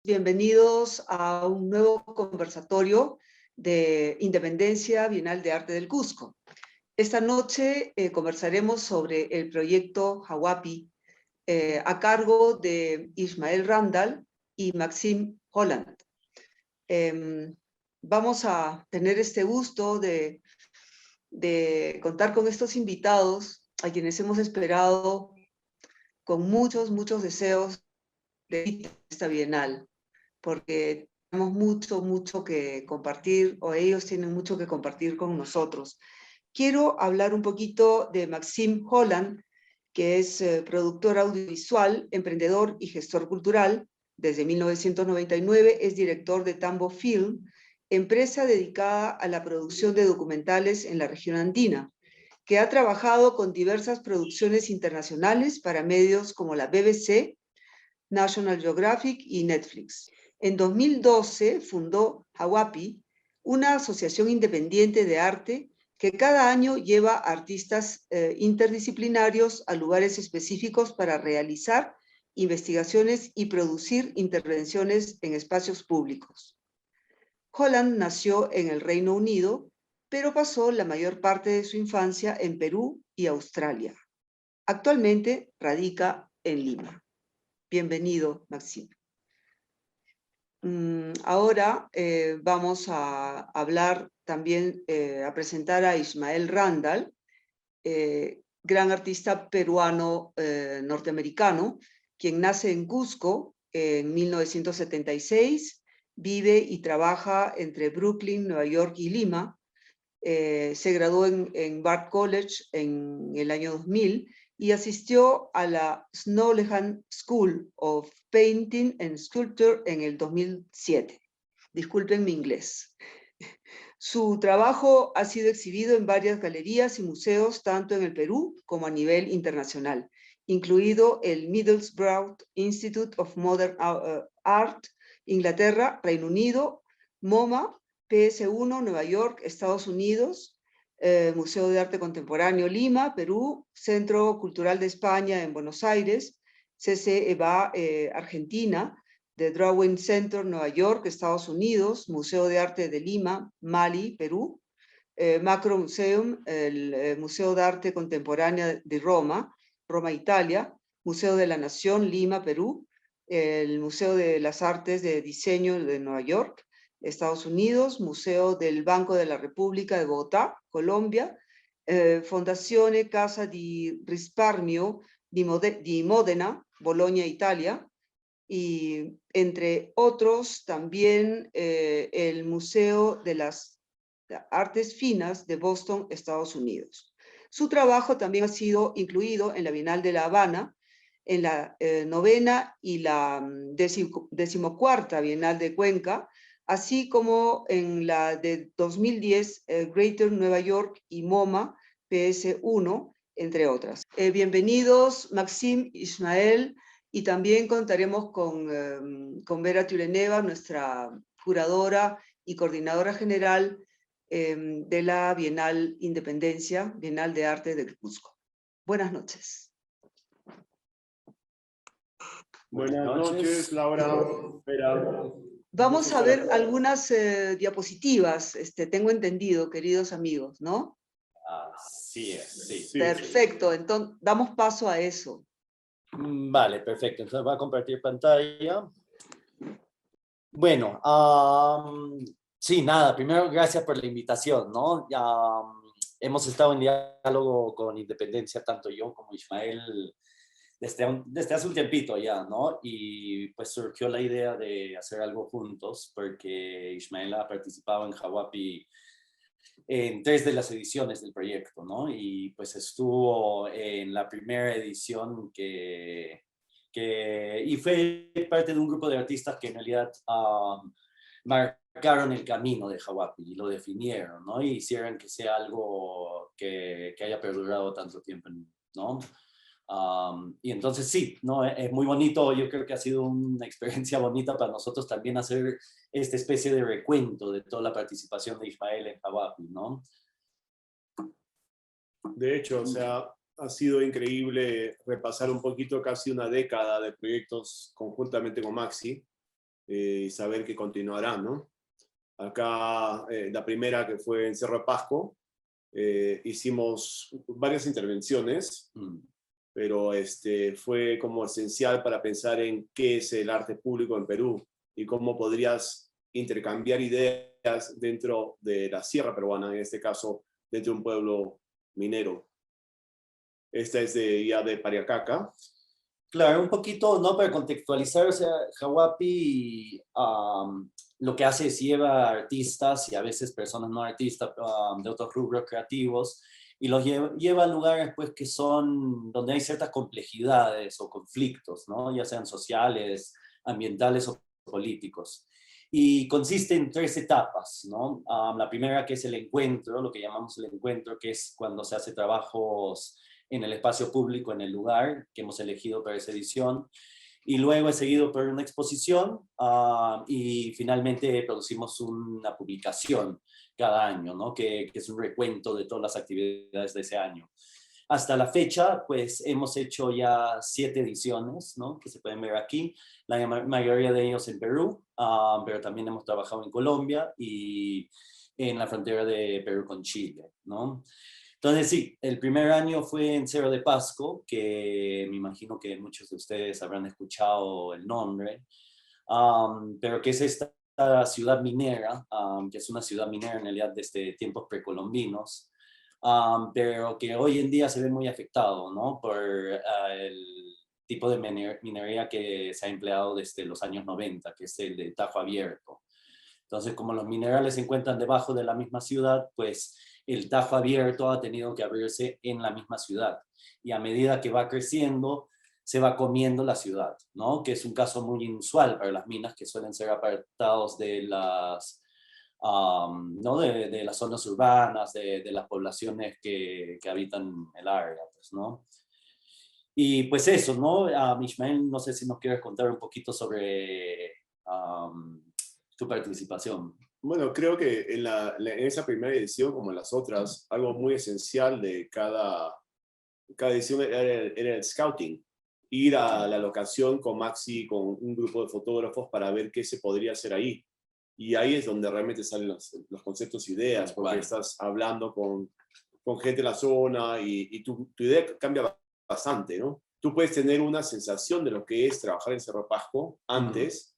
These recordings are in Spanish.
Bienvenidos a un nuevo conversatorio de Independencia Bienal de Arte del Cusco. Esta noche conversaremos sobre el proyecto Hawapi a cargo de Ismael Randall y Maxime Holland. Vamos a tener este gusto de contar con estos invitados a quienes hemos esperado con muchos deseos de esta Bienal, porque tenemos mucho que compartir, o ellos tienen mucho que compartir con nosotros. Quiero hablar un poquito de Maxime Holland, que es productor audiovisual, emprendedor y gestor cultural. Desde 1999 es director de Tambo Film, empresa dedicada a la producción de documentales en la región andina, que ha trabajado con diversas producciones internacionales para medios como la BBC, National Geographic y Netflix. En 2012 fundó Hawapi, una asociación independiente de arte que cada año lleva artistas interdisciplinarios a lugares específicos para realizar investigaciones y producir intervenciones en espacios públicos. Holland nació en el Reino Unido, pero pasó la mayor parte de su infancia en Perú y Australia. Actualmente radica en Lima. Bienvenido, Maxime. Ahora vamos a hablar también, a presentar a Ismael Randall, gran artista peruano norteamericano, quien nace en Cusco en 1976, vive y trabaja entre Brooklyn, Nueva York y Lima. Se graduó en Bard College en el año 2000 y asistió a la Snowlehan School of Painting and Sculpture en el 2007. Disculpen mi inglés. Su trabajo ha sido exhibido en varias galerías y museos, tanto en el Perú como a nivel internacional, incluido el Middlesbrough Institute of Modern Art, Inglaterra, Reino Unido, MoMA, PS1, Nueva York, Estados Unidos, Museo de Arte Contemporáneo Lima, Perú, Centro Cultural de España en Buenos Aires, CCEVA Argentina, The Drawing Center Nueva York, Estados Unidos, Museo de Arte de Lima, Mali, Perú, Macro Museum, el Museo de Arte Contemporánea de Roma, Roma, Italia, Museo de la Nación, Lima, Perú, el Museo de las Artes de Diseño de Nueva York, Estados Unidos, Museo del Banco de la República de Bogotá, Colombia, Fondazione Casa di Risparmio di Modena, Bologna, Italia, y entre otros también el Museo de las Artes Finas de Boston, Estados Unidos. Su trabajo también ha sido incluido en la Bienal de La Habana, en la novena y la decimocuarta Bienal de Cuenca, así como en la de 2010 Greater Nueva York y MoMA PS1, entre otras. Bienvenidos, Maxime, Ismael, y también contaremos con Vera Tuleneva, nuestra curadora y coordinadora general de la Bienal Independencia, Bienal de Arte del Cusco. Buenas noches. Buenas noches, Laura, Vera. Vamos a ver algunas diapositivas, tengo entendido, queridos amigos, ¿no? Sí, sí. Perfecto, entonces damos paso a eso. Vale, perfecto. Entonces voy a compartir pantalla. Bueno, sí, nada, primero gracias por la invitación, ¿no? Ya hemos estado en diálogo con Independencia, tanto yo como Ismael, desde hace un tiempito ya, ¿no? Y pues surgió la idea de hacer algo juntos, porque Ismael ha participado en Hawapi en 3 de las ediciones del proyecto, ¿no? Y pues estuvo en la primera edición y fue parte de un grupo de artistas que en realidad marcaron el camino de Hawapi y lo definieron, ¿no? Y hicieron que sea algo que haya perdurado tanto tiempo, ¿no? Y entonces sí, ¿no? Es muy bonito, yo creo que ha sido una experiencia bonita para nosotros también hacer esta especie de recuento de toda la participación de Ismael en Hawapi, ¿no? De hecho, o sea, ha sido increíble repasar un poquito casi una década de proyectos conjuntamente con Maxi. y saber que continuarán, ¿no? Acá, la primera que fue en Cerro de Pasco, hicimos varias intervenciones, pero fue como esencial para pensar en qué es el arte público en Perú y cómo podrías intercambiar ideas dentro de la sierra peruana, en este caso, dentro de un pueblo minero. Esta es ya de Pariacaca. Claro, un poquito, ¿no? Para contextualizar, o sea, Hawapi lo que hace es lleva artistas y a veces personas no artistas de otros rubros creativos y los lleva a lugares pues que son donde hay ciertas complejidades o conflictos, ¿no? Ya sean sociales, ambientales o políticos. Y consiste en 3 etapas, ¿no? La primera que es el encuentro, lo que llamamos el encuentro, que es cuando se hace trabajos en el espacio público, en el lugar que hemos elegido para esa edición. Y luego es seguido por una exposición y finalmente producimos una publicación cada año, ¿no? que es un recuento de todas las actividades de ese año. Hasta la fecha, pues hemos hecho ya 7 ediciones, ¿no? Que se pueden ver aquí, la mayoría de ellos en Perú, pero también hemos trabajado en Colombia y en la frontera de Perú con Chile, ¿no? Entonces sí, el primer año fue en Cerro de Pasco, que me imagino que muchos de ustedes habrán escuchado el nombre, pero que es esta ciudad minera, que es una ciudad minera en realidad desde tiempos precolombinos, pero que hoy en día se ve muy afectado, ¿no? Por el tipo de minería que se ha empleado desde los años 90, que es el de tajo abierto. Entonces, como los minerales se encuentran debajo de la misma ciudad, pues el tajo abierto ha tenido que abrirse en la misma ciudad. Y a medida que va creciendo, se va comiendo la ciudad, ¿no? Que es un caso muy inusual para las minas, que suelen ser apartados de las, ¿no? de las zonas urbanas, de las poblaciones que habitan el área, pues, ¿no? Y pues eso, ¿no? Ismael, no sé si nos quieres contar un poquito sobre tu participación. Bueno, creo que en esa primera edición, como en las otras, algo muy esencial de cada edición era el scouting. Ir a la locación con Maxi, con un grupo de fotógrafos para ver qué se podría hacer ahí. Y ahí es donde realmente salen los conceptos e ideas, porque estás hablando con gente de la zona y tu idea cambia bastante, ¿no? Tú puedes tener una sensación de lo que es trabajar en Cerro Pasco antes,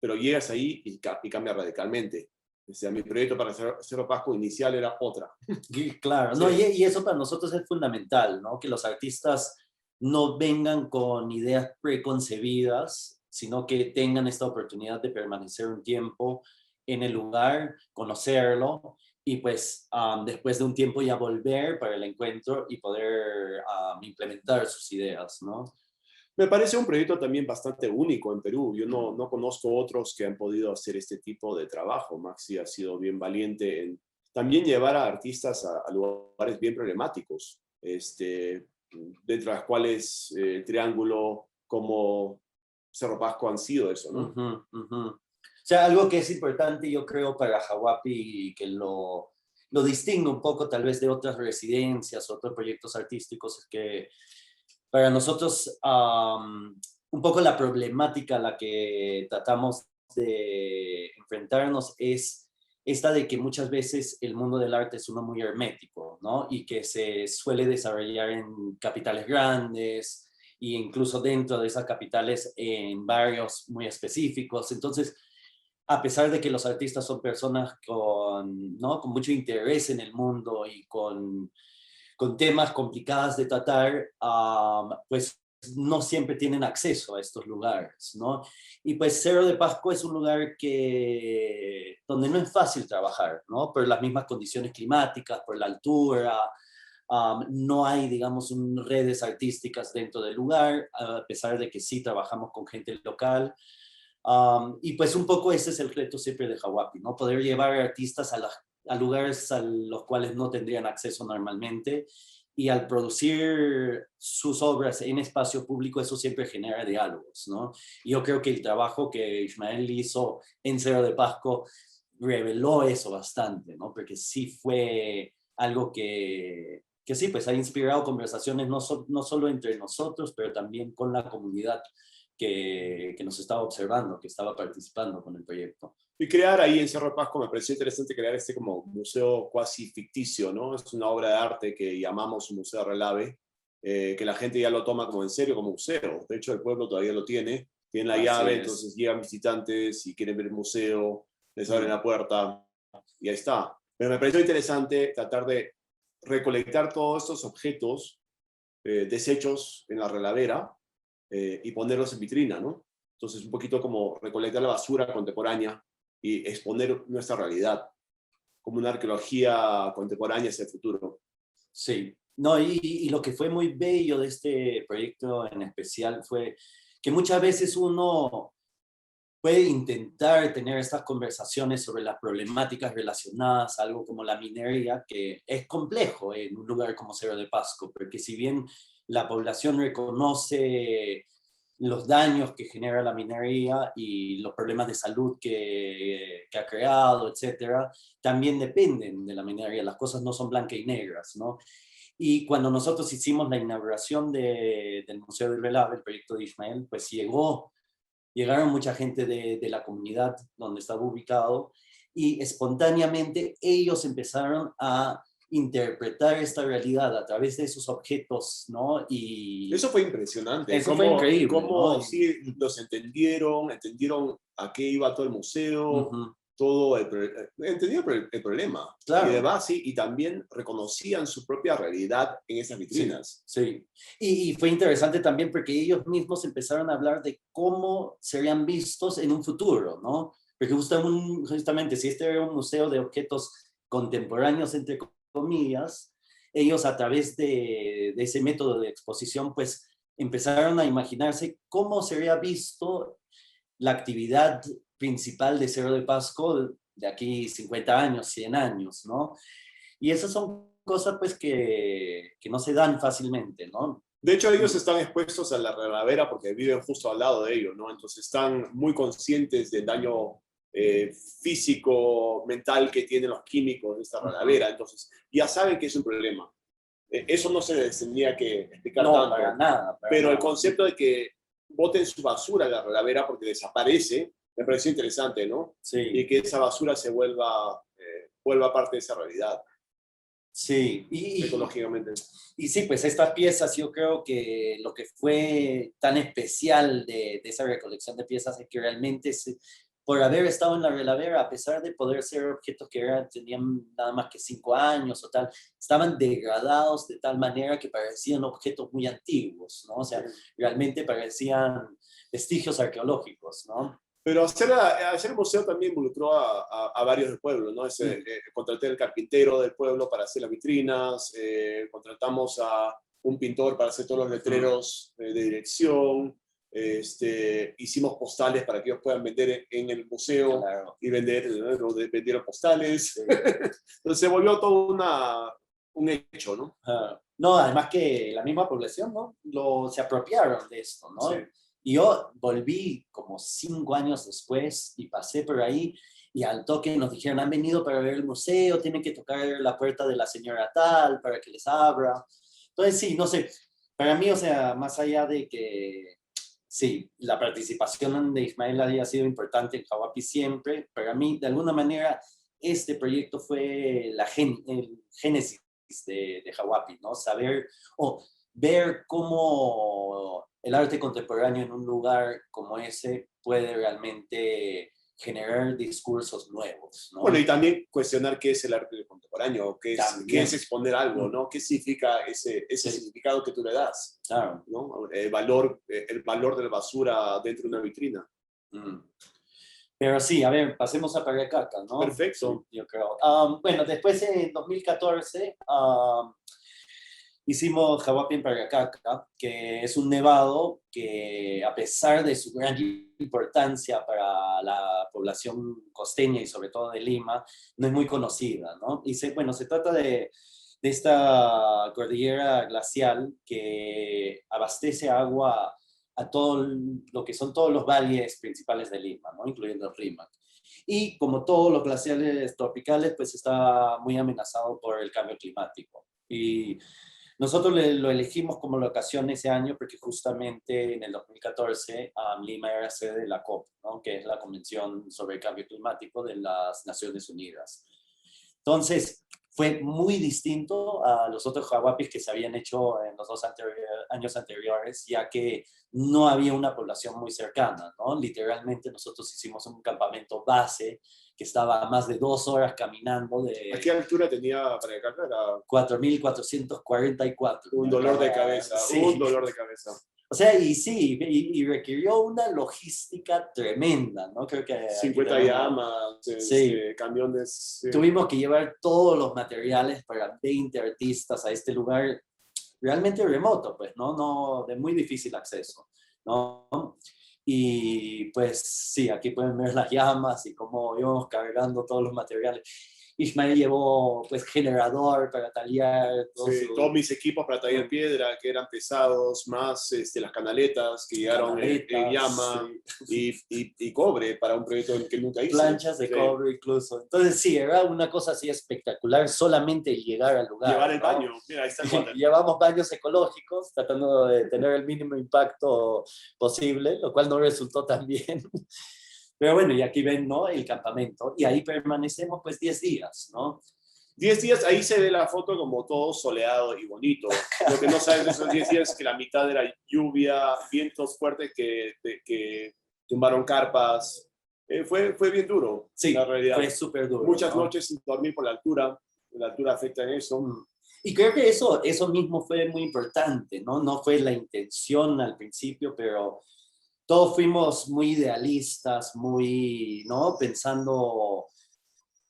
pero llegas ahí y cambia radicalmente. O sea, mi proyecto para Cerro Pasco inicial era otra. Claro, no, y eso para nosotros es fundamental, ¿no? Que los artistas no vengan con ideas preconcebidas, sino que tengan esta oportunidad de permanecer un tiempo en el lugar, conocerlo y pues después de un tiempo ya volver para el encuentro y poder implementar sus ideas, ¿no? Me parece un proyecto también bastante único en Perú. Yo no conozco otros que han podido hacer este tipo de trabajo. Maxi ha sido bien valiente en también llevar a artistas a lugares bien problemáticos, dentro de las cuales Triángulo como Cerro Pasco han sido eso, ¿no? O sea, algo que es importante yo creo para Hawapi y que lo distingue un poco tal vez de otras residencias, otros proyectos artísticos, es que para nosotros un poco la problemática a la que tratamos de enfrentarnos es esta de que muchas veces el mundo del arte es uno muy hermético, ¿no? Y que se suele desarrollar en capitales grandes e incluso dentro de esas capitales en barrios muy específicos. Entonces, a pesar de que los artistas son personas con, ¿no? con mucho interés en el mundo y con temas complicados de tratar, pues no siempre tienen acceso a estos lugares, ¿no? Y pues Cerro de Pasco es un lugar donde no es fácil trabajar, ¿no? Por las mismas condiciones climáticas, por la altura, no hay, digamos, redes artísticas dentro del lugar, a pesar de que sí trabajamos con gente local. Y pues un poco ese es el reto siempre de Hawapi, ¿no? Poder llevar artistas a lugares a los cuales no tendrían acceso normalmente y al producir sus obras en espacio público eso siempre genera diálogos, ¿no? Y yo creo que el trabajo que Ismael hizo en Cerro de Pasco reveló eso bastante, ¿no? Porque sí fue algo que sí, pues ha inspirado conversaciones no solo entre nosotros, pero también con la comunidad que nos estaba observando, que estaba participando con el proyecto. Y crear ahí en Cerro de Pasco me pareció interesante crear este como museo cuasi ficticio, ¿no? Es una obra de arte que llamamos un museo de relave, que la gente ya lo toma como en serio, como museo. De hecho, el pueblo todavía lo tiene la Así llave, es. entonces llegan visitantes y quieren ver el museo, les abren la puerta y ahí está. Pero me pareció interesante tratar de recolectar todos estos objetos desechos en la relavera y ponerlos en vitrina, ¿no? Entonces, un poquito como recolectar la basura contemporánea y exponer nuestra realidad como una arqueología contemporánea hacia el futuro. Sí, no, y lo que fue muy bello de este proyecto en especial fue que muchas veces uno puede intentar tener estas conversaciones sobre las problemáticas relacionadas a algo como la minería, que es complejo en un lugar como Cerro de Pasco, porque si bien la población reconoce los daños que genera la minería y los problemas de salud que ha creado, etcétera, también dependen de la minería. Las cosas no son blancas y negras, ¿no? Y cuando nosotros hicimos la inauguración del Museo del Relave, el proyecto de Ismael, pues llegaron mucha gente de la comunidad donde estaba ubicado y espontáneamente ellos empezaron a interpretar esta realidad a través de esos objetos, ¿no? Y eso fue impresionante. eso fue increíble, Cómo ¿no? sí los entendieron a qué iba todo el museo, Uh-huh. todo entendieron el problema. Claro. Y además, sí, y también reconocían su propia realidad en esas vitrinas. Sí, sí. Y fue interesante también porque ellos mismos empezaron a hablar de cómo serían vistos en un futuro, ¿no? Porque justamente si este era un museo de objetos contemporáneos, entre comillas, ellos a través de ese método de exposición, pues empezaron a imaginarse cómo sería visto la actividad principal de Cerro de Pasco de aquí 50 años, 100 años, ¿no? Y esas son cosas pues que no se dan fácilmente, ¿no? De hecho, ellos están expuestos a la relavera porque viven justo al lado de ellos, ¿no? Entonces están muy conscientes del daño físico, mental que tienen los químicos de esta relavera. Entonces ya saben que es un problema. Eso no se les tendría que explicar No, tanto. para nada. Pero nada. el concepto de que boten su basura a la relavera porque desaparece, me pareció interesante, ¿no? Sí. Y que esa basura se vuelva parte de esa realidad. Sí, Ecológicamente. Y sí, pues estas piezas, yo creo que lo que fue tan especial de esa recolección de piezas es que realmente por haber estado en la relavera, a pesar de poder ser objetos que tenían nada más que 5 años o tal, estaban degradados de tal manera que parecían objetos muy antiguos, ¿no? O sea, realmente parecían vestigios arqueológicos, ¿no? Pero hacer el museo también involucró a varios del pueblo, ¿no? Contraté al carpintero del pueblo para hacer las vitrinas, contratamos a un pintor para hacer todos los letreros de dirección, hicimos postales para que ellos puedan vender en el museo. Claro. Y vendieron postales. Sí. Entonces se volvió todo un hecho, ¿no? No, además que la misma población, ¿no? Se apropiaron de esto, ¿no? Sí. Y yo volví como 5 años después y pasé por ahí y al toque nos dijeron, han venido para ver el museo, tienen que tocar la puerta de la señora tal para que les abra. Entonces sí, no sé, para mí, o sea, más allá de que sí, la participación de Ismael haya sido importante en Hawapi siempre, para mí, de alguna manera, este proyecto fue el génesis de Hawapi, ¿no? Saber o ver cómo el arte contemporáneo en un lugar como ese puede realmente generar discursos nuevos, ¿no? Bueno, y también cuestionar qué es el arte contemporáneo, qué es exponer algo, ¿no? ¿Qué significa ese significado que tú le das? Claro. ¿No? El valor de la basura dentro de una vitrina. Pero sí, a ver, pasemos a Pariacaca, ¿no? Perfecto. Yo creo. Bueno, después en 2014 hicimos Hawapi en Pariacaca, que es un nevado que a pesar de su gran importancia para la población costeña y sobre todo de Lima, no es muy conocida, ¿no? Y se trata de esta cordillera glacial que abastece agua a todo lo que son todos los valles principales de Lima, ¿no? Incluyendo el Rímac. Y como todos los glaciares tropicales, pues está muy amenazado por el cambio climático. Y Nosotros lo elegimos como locación ese año porque justamente en el 2014 Lima era sede de la COP, ¿no? Que es la Convención sobre el Cambio Climático de las Naciones Unidas. Entonces, fue muy distinto a los otros Jawapis que se habían hecho en los años anteriores, ya que no había una población muy cercana, ¿no? Literalmente nosotros hicimos un campamento base que estaba a más de 2 horas caminando de... ¿A qué altura tenía para acá? Era 4.444. un dolor de cabeza, Sí. un dolor de cabeza. O sea, y sí, y requirió una logística tremenda, ¿no? Creo que... 50 llamas, Sí. camiones. Tuvimos que llevar todos los materiales para 20 artistas a este lugar realmente remoto, pues, ¿no? De muy difícil acceso, ¿no? Y pues sí, aquí pueden ver las llamas y cómo íbamos cargando todos los materiales. Ismael llevó pues generador para tallar. Todos mis equipos para tallar piedra, que eran pesados, más las canaletas que llegaron en llama, sí. y cobre para un proyecto que nunca hice. Planchas de cobre incluso. Entonces sí, era una cosa así espectacular, solamente llegar al lugar. Llevar el ¿no? baño, mira, ahí está el water. Llevamos baños ecológicos, tratando de tener el mínimo impacto posible, lo cual no resultó tan bien. Pero bueno, y aquí ven, ¿no? El campamento. Y ahí permanecemos pues 10 días, ¿no? 10 días, ahí se ve la foto como todo soleado y bonito. Lo que no saben de esos 10 días es que la mitad era lluvia, vientos fuertes que tumbaron carpas. Fue bien duro, sí, la realidad. Fue súper duro. Muchas ¿no? noches sin dormir por la altura. La altura afecta en eso. Y creo que eso mismo fue muy importante, ¿no? No fue la intención al principio, pero todos fuimos muy idealistas, muy, ¿no? Pensando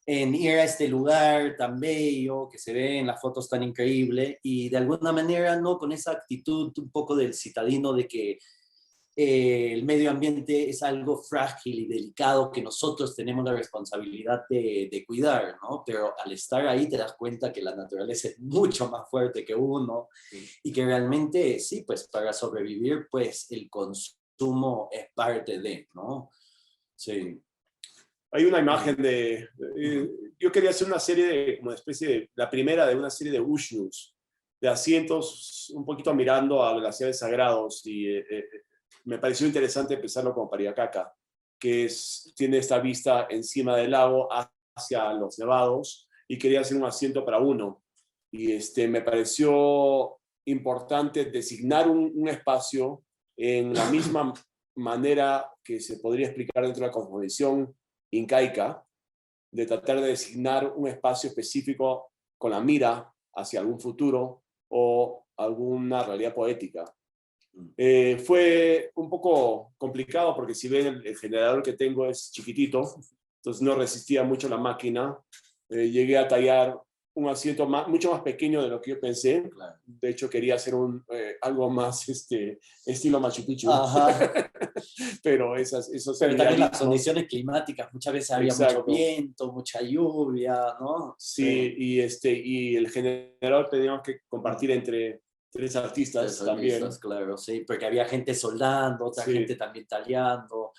en ir a este lugar tan bello, que se ve en las fotos tan increíble, y de alguna manera, ¿no? Con esa actitud un poco del citadino de que el medio ambiente es algo frágil y delicado que nosotros tenemos la responsabilidad de cuidar, ¿no? Pero al estar ahí te das cuenta que la naturaleza es mucho más fuerte que uno y que realmente, sí, pues para sobrevivir, pues el consumo es parte de, ¿no? Sí. Hay una imagen yo quería hacer una serie como una especie de, la primera de una serie de Ushnus, de asientos un poquito mirando a glaciares sagrados y me pareció interesante empezarlo con Pariacaca, que tiene esta vista encima del lago hacia los nevados y quería hacer un asiento para uno. Y me pareció importante designar un espacio en la misma manera que se podría explicar dentro de la cosmovisión incaica, de tratar de designar un espacio específico con la mira hacia algún futuro o alguna realidad poética. Fue un poco complicado porque si ven el generador que tengo es chiquitito, entonces no resistía mucho la máquina. Llegué a tallar un asiento mucho más pequeño de lo que yo pensé. Claro. De hecho, quería hacer algo más estilo Machu Picchu. Pero Pero también las condiciones climáticas, muchas veces había mucho viento, mucha lluvia, ¿no? Sí, y el generador teníamos que compartir entre 3 artistas también. Claro, sí, porque había gente soldando, otra gente también tallando.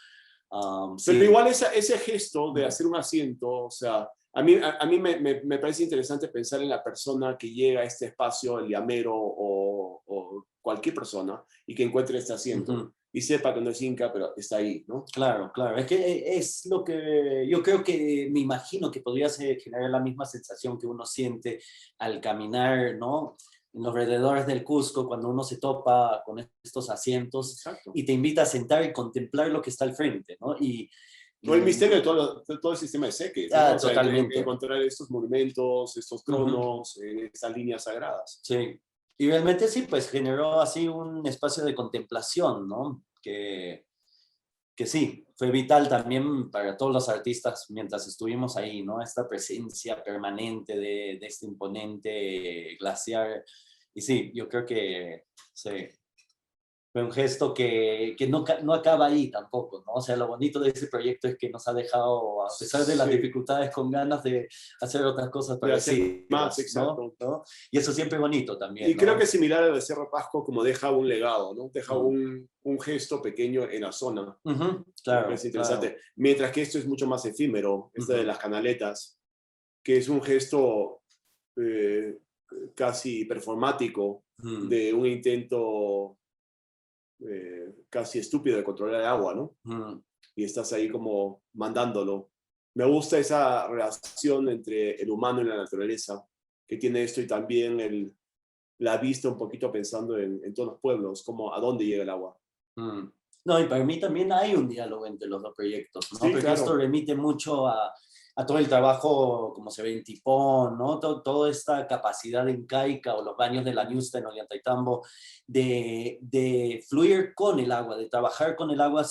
Pero igual ese gesto de hacer un asiento, o sea, a mí me parece interesante pensar en la persona que llega a este espacio, el llamero o cualquier persona, y que encuentre este asiento y sepa que no es inca, pero está ahí, ¿no? Claro, claro. Es que es lo que yo creo que me imagino que podría generar la misma sensación que uno siente al caminar, ¿no? En los alrededores del Cusco, cuando uno se topa con estos asientos. Exacto. Y te invita a sentar y contemplar lo que está al frente, ¿no? O el misterio de todo el sistema de seques, ¿no? O sea, totalmente. Encontrar estos monumentos, estos tronos, estas líneas sagradas. Sí. Y realmente sí, pues generó así un espacio de contemplación, ¿no? Que sí, fue vital también para todos los artistas mientras estuvimos ahí, ¿no? Esta presencia permanente de este imponente glaciar. Y sí, yo creo que sí, fue un gesto que no acaba ahí tampoco, ¿no? O sea, lo bonito de ese proyecto es que nos ha dejado, a pesar de las dificultades, con ganas de hacer otras cosas parecidas, más, exacto. ¿no? Y eso siempre es bonito también. Y creo que es similar al de Cerro Pasco, como deja un legado, ¿no? Deja un gesto pequeño en la zona. Claro. Es interesante. Claro. Mientras que esto es mucho más efímero, de las canaletas, que es un gesto casi performático de un intento casi estúpido de controlar el agua, ¿no? Y estás ahí como mandándolo. Me gusta esa relación entre el humano y la naturaleza que tiene esto, y también la vista un poquito pensando en todos los pueblos, como a dónde llega el agua. No, y para mí también hay un diálogo entre los dos proyectos, ¿no? Sí, Porque claro. esto remite mucho a todo el trabajo, como se ve en Tipón, ¿no? Toda esta capacidad incaica, o los baños de la Ñusta en Ollantaytambo, de fluir con el agua, de trabajar con el agua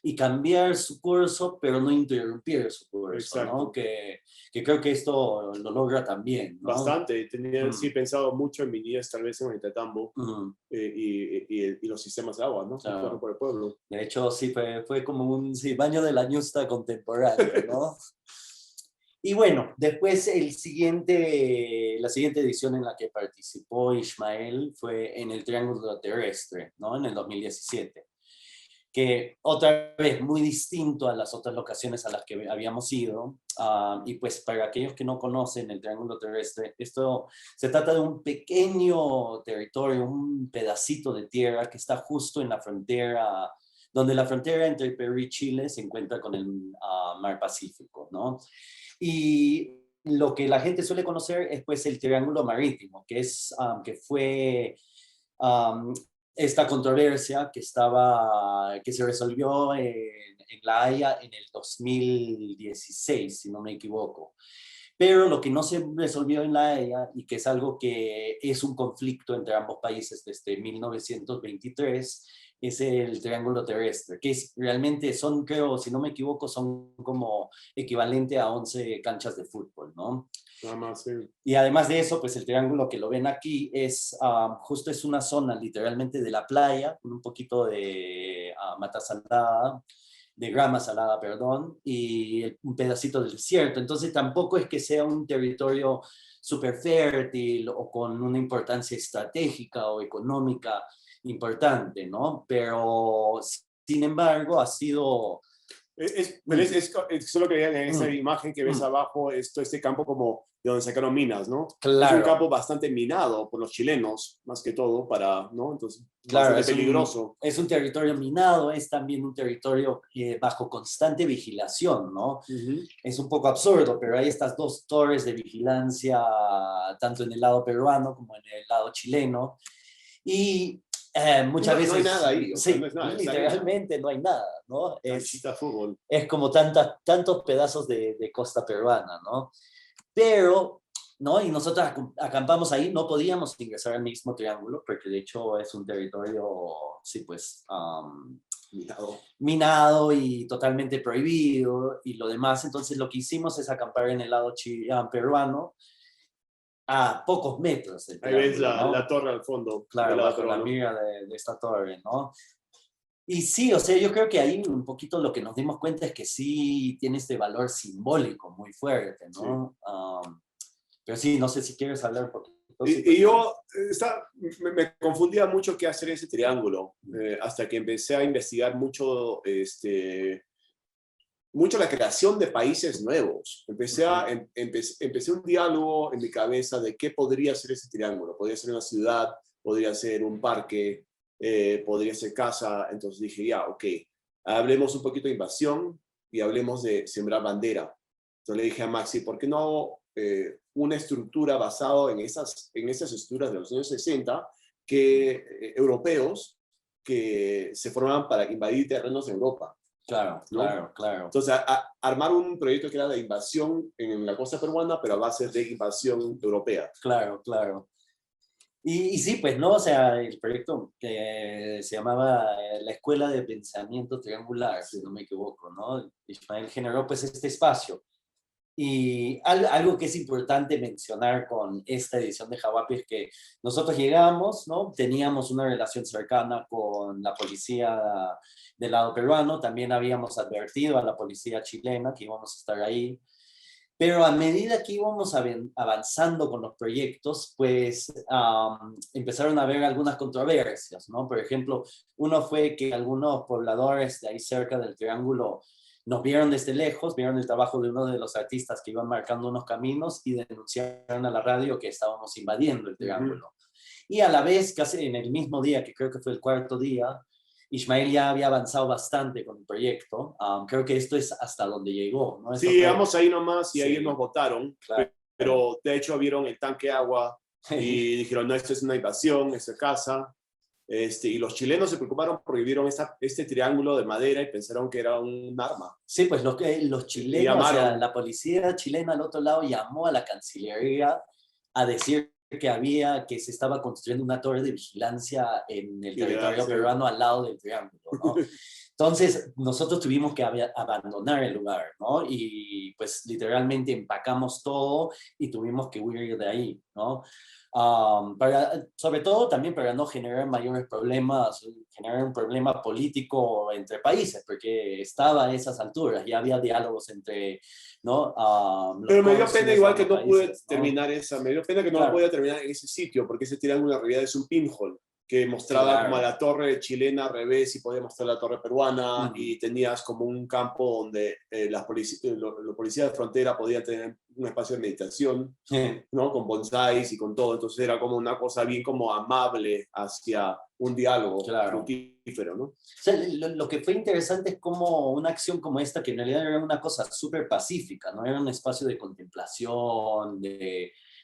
y cambiar su curso, pero no interrumpir su curso, ¿no? Que creo que esto lo logra también, ¿no? Bastante. Tenía sí pensado mucho en mi niñez, tal vez en Ollantaytambo, y los sistemas de agua, ¿no? Claro. Por el pueblo. De hecho, sí, fue como un baño de la Ñusta contemporáneo, ¿no? Y bueno, después la siguiente edición en la que participó Ismael fue en el Triángulo Terrestre, ¿no? En el 2017. Que otra vez muy distinto a las otras locaciones a las que habíamos ido. Y pues para aquellos que no conocen el Triángulo Terrestre, esto se trata de un pequeño territorio, un pedacito de tierra que está justo en la frontera, donde la frontera entre Perú y Chile se encuentra con el Mar Pacífico, ¿no? Y lo que la gente suele conocer es pues el Triángulo Marítimo, que fue esta controversia que se resolvió en La Haya en el 2016, si no me equivoco. Pero lo que no se resolvió en La Haya, y que es algo que es un conflicto entre ambos países desde 1923, es el Triángulo Terrestre, que realmente creo, si no me equivoco, son como equivalente a 11 canchas de fútbol, ¿no? Nada más, sí. Y además de eso, pues el triángulo que lo ven aquí justo es una zona literalmente de la playa, con un poquito de mata salada, de grama salada, perdón, y un pedacito del desierto. Entonces tampoco es que sea un territorio súper fértil o con una importancia estratégica o económica importante, ¿no? Pero sin embargo ha sido... Solo que en esa imagen que ves abajo, este campo como de donde sacaron minas, ¿no? Claro. Es un campo bastante minado por los chilenos, más que todo, ¿no? Entonces, claro, bastante peligroso. Es un territorio minado, es también un territorio bajo constante vigilación, ¿no? Es un poco absurdo, pero hay estas dos torres de vigilancia, tanto en el lado peruano como en el lado chileno, y muchas veces... No hay nada ahí. O sea, sí, no es nada, literalmente no hay nada, ¿no? Fútbol. Es como tantos pedazos de costa peruana, ¿no? Pero, ¿no? Y nosotros acampamos ahí, no podíamos ingresar al mismo triángulo, porque de hecho es un territorio, sí, pues, minado y totalmente prohibido y lo demás. Entonces lo que hicimos es acampar en el lado peruano, a pocos metros del triángulo. Ahí ves la torre al fondo. Claro, bajo la mira de esta torre, ¿no? Y sí, o sea, yo creo que ahí un poquito lo que nos dimos cuenta es que sí tiene este valor simbólico muy fuerte, ¿no? Sí. Pero sí, no sé si quieres hablar un poquito. Y yo me confundía mucho qué hacer en ese triángulo, hasta que empecé a investigar mucho la creación de países nuevos. Empecé un diálogo en mi cabeza de qué podría ser ese triángulo. Podría ser una ciudad, podría ser un parque, podría ser casa. Entonces dije, ya, ok, hablemos un poquito de invasión y hablemos de sembrar bandera. Entonces le dije a Maxi, ¿por qué no una estructura basada en esas estructuras de los años 60 europeos que se formaban para invadir terrenos de Europa? Claro, ¿no? Claro. Entonces, armar un proyecto que era de invasión en la costa peruana, pero a base de invasión europea. Claro. Y sí, pues, ¿no? O sea, el proyecto que se llamaba la Escuela de Pensamiento Triangular, si no me equivoco, ¿no? Ismael generó, pues, este espacio. Y algo que es importante mencionar con esta edición de Jaguapi es que nosotros llegamos, ¿no? Teníamos una relación cercana con la policía del lado peruano, también habíamos advertido a la policía chilena que íbamos a estar ahí, pero a medida que íbamos avanzando con los proyectos, pues empezaron a haber algunas controversias, ¿no? Por ejemplo, uno fue que algunos pobladores de ahí cerca del Triángulo nos vieron desde lejos, vieron el trabajo de uno de los artistas que iban marcando unos caminos y denunciaron a la radio que estábamos invadiendo el triángulo. Y a la vez, casi en el mismo día, que creo que fue el cuarto día, Ismael ya había avanzado bastante con el proyecto. Creo que esto es hasta donde llegó, ¿no? Sí, llegamos ahí nomás y ahí Sí. nos votaron, Claro. pero de hecho vieron el tanque de agua y dijeron, no, esto es una invasión, esto es casa. Y los chilenos se preocuparon porque vieron este triángulo de madera y pensaron que era un arma. Sí, pues los chilenos, o sea, la policía chilena al otro lado llamó a la Cancillería a decir que se estaba construyendo una torre de vigilancia en el territorio peruano al lado del triángulo, ¿no? Entonces, nosotros tuvimos que abandonar el lugar, ¿no? Y pues literalmente empacamos todo y tuvimos que huir de ahí, ¿no? Sobre todo también para no generar mayores problemas, generar un problema político entre países, porque estaba a esas alturas, ya había diálogos entre, ¿no? Pero me dio pena igual que no pude países, ¿no? terminar esa, me dio pena que no Claro. podía terminar en ese sitio, porque ese triángulo en realidad es un pinhole que mostraba Claro. como a la torre chilena al revés y podía mostrar la torre peruana y tenías como un campo donde los policías de frontera podían tener un espacio de meditación, ¿no? Con bonsáis y con todo, entonces era como una cosa bien como amable hacia un diálogo fructífero, ¿no? O sea, lo que fue interesante es como una acción como esta, que en realidad era una cosa súper pacífica, ¿no? Era un espacio de contemplación,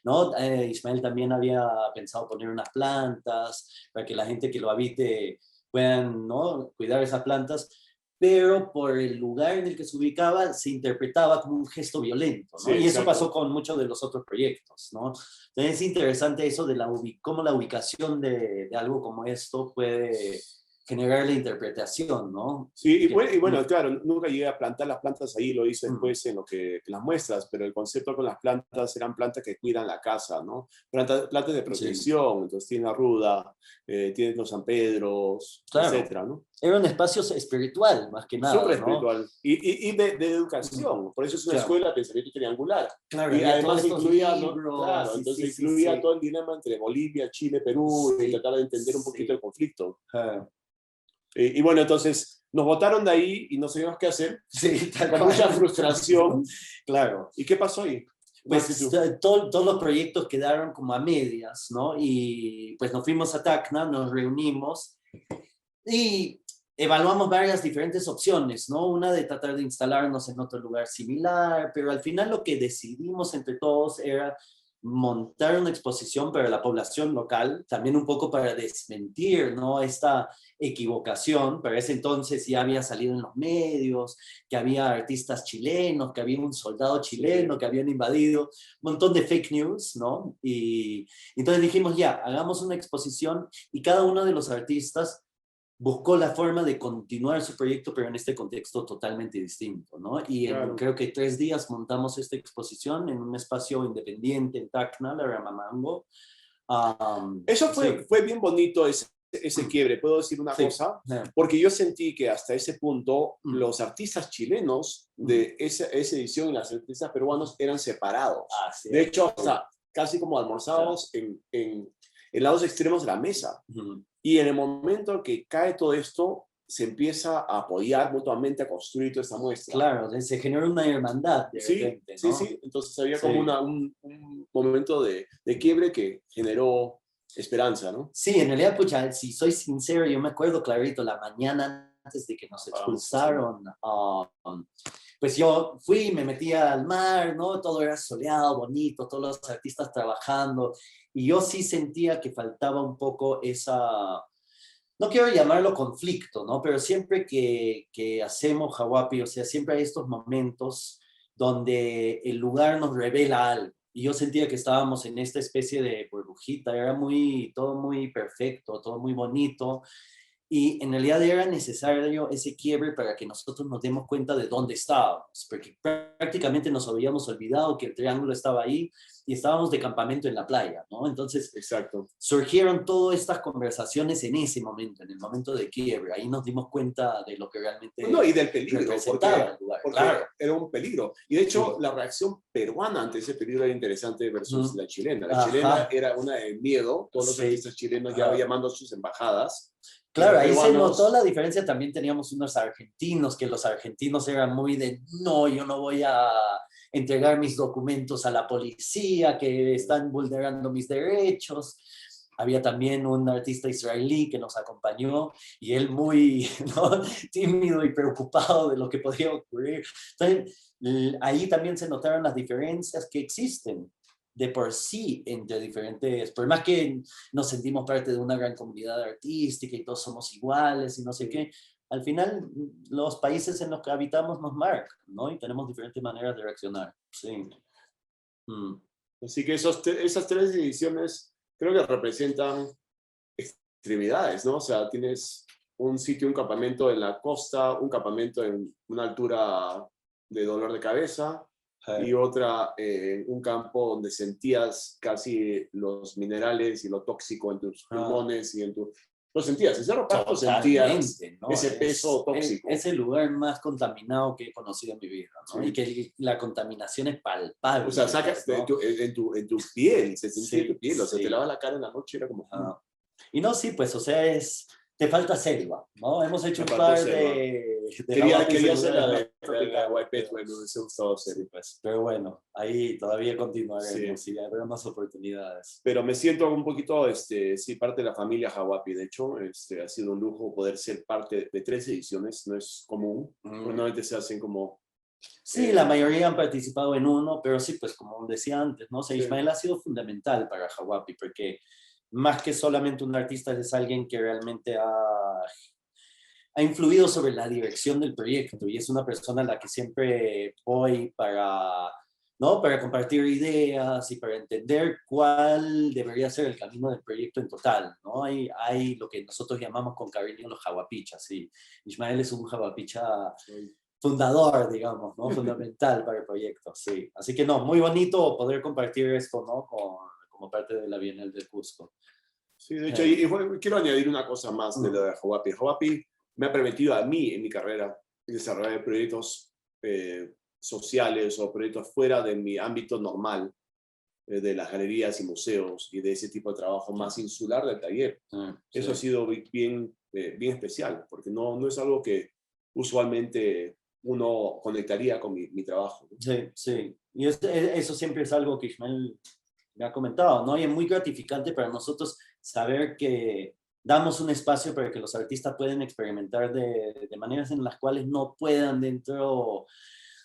¿no? Ismael también había pensado poner unas plantas para que la gente que lo habite puedan, ¿no? Cuidar esas plantas, pero por el lugar en el que se ubicaba se interpretaba como un gesto violento, ¿no? Sí, y eso exacto. pasó con muchos de los otros proyectos, ¿no? Entonces es interesante eso de cómo la ubicación de algo como esto puede generar la interpretación, ¿no? Sí, y bueno, claro, nunca llegué a plantar las plantas ahí, lo hice después en las muestras, pero el concepto con las plantas eran plantas que cuidan la casa, ¿no? Plantas de protección, entonces tiene la ruda, tiene los San Pedros, Claro. etcétera, ¿no? Era un espacio espiritual, más que nada, Súper ¿no? espiritual. Y de educación, por eso es una escuela de pensamiento triangular. Claro, y además incluía, libros, ¿no? Claro, entonces incluía todo el dilema entre Bolivia, Chile, Perú, y tratar de entender un poquito el conflicto. Y bueno, entonces nos botaron de ahí y no sabíamos qué hacer. Sí, con mucha frustración. Claro. ¿Y qué pasó ahí? Pues todos los proyectos quedaron como a medias, ¿no? Y pues nos fuimos a Tacna, nos reunimos y evaluamos varias diferentes opciones, ¿no? Una de tratar de instalarnos en otro lugar similar, pero al final lo que decidimos entre todos era montar una exposición para la población local, también un poco para desmentir, ¿no? Esta equivocación. Para ese entonces ya había salido en los medios, que había artistas chilenos, que había un soldado chileno, que habían invadido, un montón de fake news, ¿no? Y entonces dijimos, ya, hagamos una exposición y cada uno de los artistas buscó la forma de continuar su proyecto, pero en este contexto totalmente distinto, ¿no? Y en creo que 3 días montamos esta exposición en un espacio independiente en Tacna, la Ramamango. Eso fue bien bonito ese quiebre, ¿puedo decir una cosa? Porque yo sentí que hasta ese punto los artistas chilenos de esa edición y los artistas peruanos eran separados. De hecho, hasta casi como almorzados en lados extremos de la mesa. Y en el momento que cae todo esto, se empieza a apoyar mutuamente a construir toda esta muestra. Claro, se genera una hermandad de repente, ¿no? Sí. Entonces había como un momento de quiebre que generó esperanza, ¿no? Sí, en realidad, pucha, si soy sincero, yo me acuerdo clarito, la mañana antes de que nos expulsaron, pues yo fui y me metí al mar, ¿no? Todo era soleado, bonito, todos los artistas trabajando, y yo sí sentía que faltaba un poco esa, no quiero llamarlo conflicto, ¿no? Pero siempre que hacemos Hawapi, o sea, siempre hay estos momentos donde el lugar nos revela algo. Y yo sentía que estábamos en esta especie de burbujita, era todo muy perfecto, todo muy bonito. Y en realidad era necesario ese quiebre para que nosotros nos demos cuenta de dónde estábamos, porque prácticamente nos habíamos olvidado que el triángulo estaba ahí y estábamos de campamento en la playa, ¿no? Entonces Exacto. surgieron todas estas conversaciones en ese momento, en el momento de quiebre. Ahí nos dimos cuenta de lo que realmente No, y del peligro, representaba el lugar. porque Claro. era un peligro. Y de hecho, Sí. la reacción peruana ante ese peligro era interesante versus la chilena. La Ajá. chilena era una de miedo, todos los Sí. artistas chilenos ya Claro. llamando a sus embajadas. Claro, Los ahí se peruanos- notó la diferencia. También teníamos unos argentinos, que los argentinos eran muy de, no, yo no voy a entregar mis documentos a la policía, que están vulnerando mis derechos. Había también un artista israelí que nos acompañó y él muy, ¿no?, tímido y preocupado de lo que podría ocurrir. Entonces, ahí también se notaron las diferencias que existen de por sí entre diferentes, por más que nos sentimos parte de una gran comunidad artística y todos somos iguales y no sé qué, al final los países en los que habitamos nos marcan, ¿no? Y tenemos diferentes maneras de reaccionar. Sí. Así que esas 3 ediciones creo que representan extremidades, ¿no? O sea, tienes un sitio, un campamento en la costa, un campamento en una altura de dolor de cabeza, y otra en un campo donde sentías casi los minerales y lo tóxico en tus pulmones y en tu... Lo sentías, en Cerro Pasco sentías, ¿no?, ese peso tóxico. Es el lugar más contaminado que he conocido en mi vida, ¿no? Sí. Y que la contaminación es palpable. O sea, sacas ¿no? en tu piel, se sentía en tu piel, o sea, sí. te lavas la cara en la noche, era como... Y no, sí, pues, o sea, te falta selva, ¿no? Hemos hecho un faltó par selva. de Quería hacer la lugares de Guaypeto, me hubiese gustado hacer. Sí, pues, pero bueno, ahí todavía continuaremos Sí. y habrá más oportunidades. Pero me siento un poquito, sí, parte de la familia Hawapi. De hecho, ha sido un lujo poder ser parte de 3 ediciones. No es común. Normalmente se hacen como... Sí, la mayoría han participado en uno, pero sí, pues como decía antes, ¿no? O sea, Sí. Ismael ha sido fundamental para Hawapi, porque más que solamente un artista, es alguien que realmente ha influido sobre la dirección del proyecto y es una persona a la que siempre voy para, ¿no?, para compartir ideas y para entender cuál debería ser el camino del proyecto en total, ¿no? Hay lo que nosotros llamamos con cariño los jaguapichas, y Ismael es un jaguapicha fundador, digamos, ¿no? Fundamental para el proyecto, sí. Así que no, muy bonito poder compartir esto, ¿no?, como parte de la Bienal del Cusco. Sí, de hecho, y quiero añadir una cosa más de lo de Hawapi. Hawapi me ha permitido a mí, en mi carrera, desarrollar proyectos sociales o proyectos fuera de mi ámbito normal, de las galerías y museos y de ese tipo de trabajo más insular del taller. Eso ha sido bien especial, porque no es algo que usualmente uno conectaría con mi trabajo, ¿no? Sí, sí. Y eso siempre es algo que Ismael me ha comentado, ¿no? Y es muy gratificante para nosotros saber que damos un espacio para que los artistas puedan experimentar de maneras en las cuales no puedan dentro